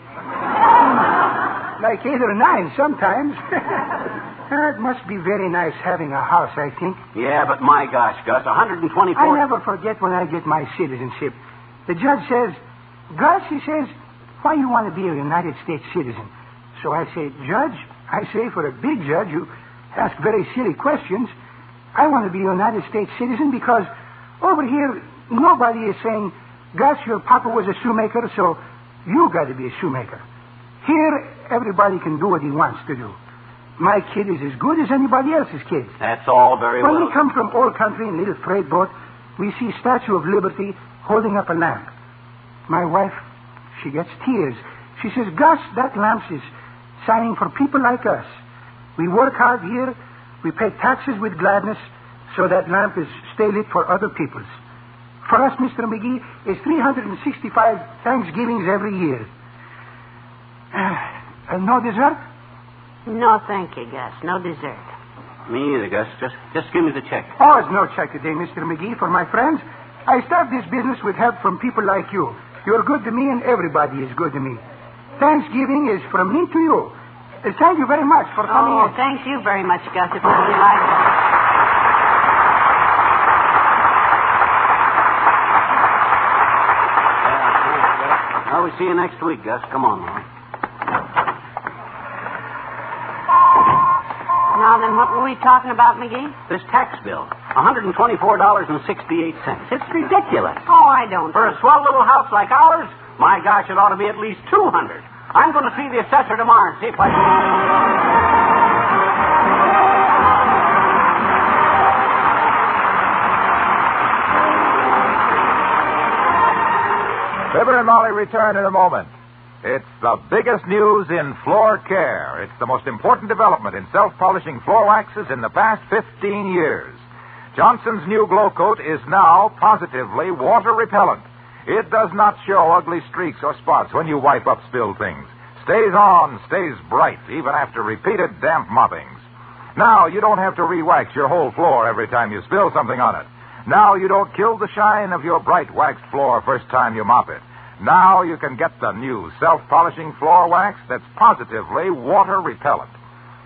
[SPEAKER 14] Like 8 or 9 sometimes. It must be very nice having a house, I think.
[SPEAKER 9] Yeah, but my gosh, Gus, 124...
[SPEAKER 14] I never forget when I get my citizenship. The judge says, Gus, he says, why you want to be a United States citizen? So I say, Judge, I say, for a big judge, you ask very silly questions. I want to be a United States citizen because over here... Nobody is saying, Gus, your papa was a shoemaker, so you got to be a shoemaker. Here, everybody can do what he wants to do. My kid is as good as anybody else's kid.
[SPEAKER 9] That's all very well.
[SPEAKER 14] When we come from old country in a little freight boat, we see Statue of Liberty holding up a lamp. My wife, she gets tears. She says, Gus, that lamp is signing for people like us. We work hard here. We pay taxes with gladness, so that lamp is stay lit for other peoples. For us, Mr. McGee, it's 365 Thanksgivings every year. No dessert?
[SPEAKER 10] No, thank you, Gus. No dessert.
[SPEAKER 9] Me either, Gus. Just give me the check.
[SPEAKER 14] Oh, it's no check today, Mr. McGee, for my friends. I start this business with help from people like you. You're good to me, and everybody is good to me. Thanksgiving is from me to you. Thank you very much for coming in.
[SPEAKER 10] Thank you very much, Gus. It was delightful.
[SPEAKER 9] We'll see you next week, Gus. Come on, Molly.
[SPEAKER 10] Now then, what were we talking about, McGee?
[SPEAKER 9] This tax bill. $124.68. It's ridiculous.
[SPEAKER 10] Oh, I don't.
[SPEAKER 9] For a swell little house like ours, my gosh, it ought to be at least $200. I'm going to see the assessor tomorrow and see if I can...
[SPEAKER 6] Fibber and Molly return in a moment. It's the biggest news in floor care. It's the most important development in self-polishing floor waxes in the past 15 years. Johnson's new Glow Coat is now positively water repellent. It does not show ugly streaks or spots when you wipe up spilled things. Stays on, stays bright, even after repeated damp moppings. Now you don't have to re-wax your whole floor every time you spill something on it. Now you don't kill the shine of your bright waxed floor first time you mop it. Now you can get the new self-polishing floor wax that's positively water repellent.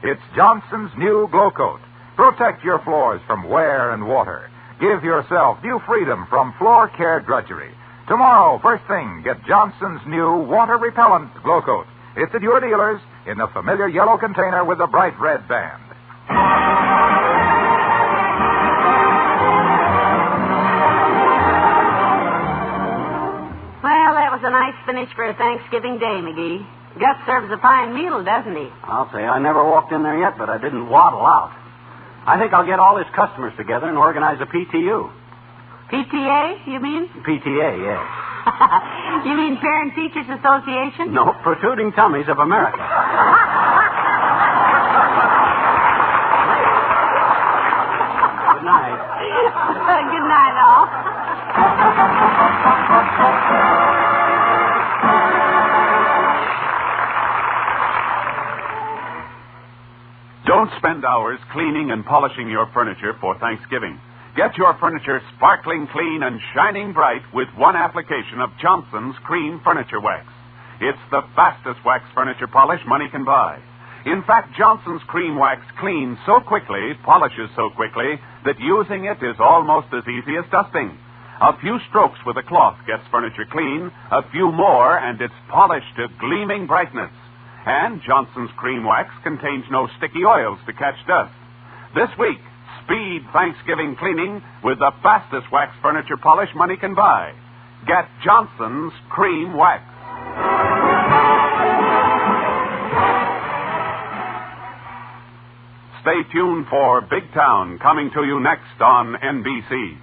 [SPEAKER 6] It's Johnson's new Glow Coat. Protect your floors from wear and water. Give yourself new freedom from floor care drudgery. Tomorrow, first thing, get Johnson's new water repellent Glow Coat. It's at your dealers in the familiar yellow container with the bright red band.
[SPEAKER 10] Well, that was a nice finish for a Thanksgiving day, McGee. Gus serves a fine meal, doesn't he?
[SPEAKER 9] I'll say, I never walked in there yet, but I didn't waddle out. I think I'll get all his customers together and organize a PTU.
[SPEAKER 10] PTA, you mean?
[SPEAKER 9] PTA, yes.
[SPEAKER 10] You mean Parent Teachers Association?
[SPEAKER 9] No, Protruding Tummies of America. Good night.
[SPEAKER 10] Good night, all.
[SPEAKER 17] Don't spend hours cleaning and polishing your furniture for Thanksgiving. Get your furniture sparkling clean and shining bright with one application of Johnson's Cream Furniture Wax. It's the fastest wax furniture polish money can buy. In fact, Johnson's Cream Wax cleans so quickly, polishes so quickly, that using it is almost as easy as dusting. A few strokes with a cloth gets furniture clean, a few more, and it's polished to gleaming brightness. And Johnson's Cream Wax contains no sticky oils to catch dust. This week, speed Thanksgiving cleaning with the fastest wax furniture polish money can buy. Get Johnson's Cream Wax. Stay tuned for Big Town, coming to you next on NBC.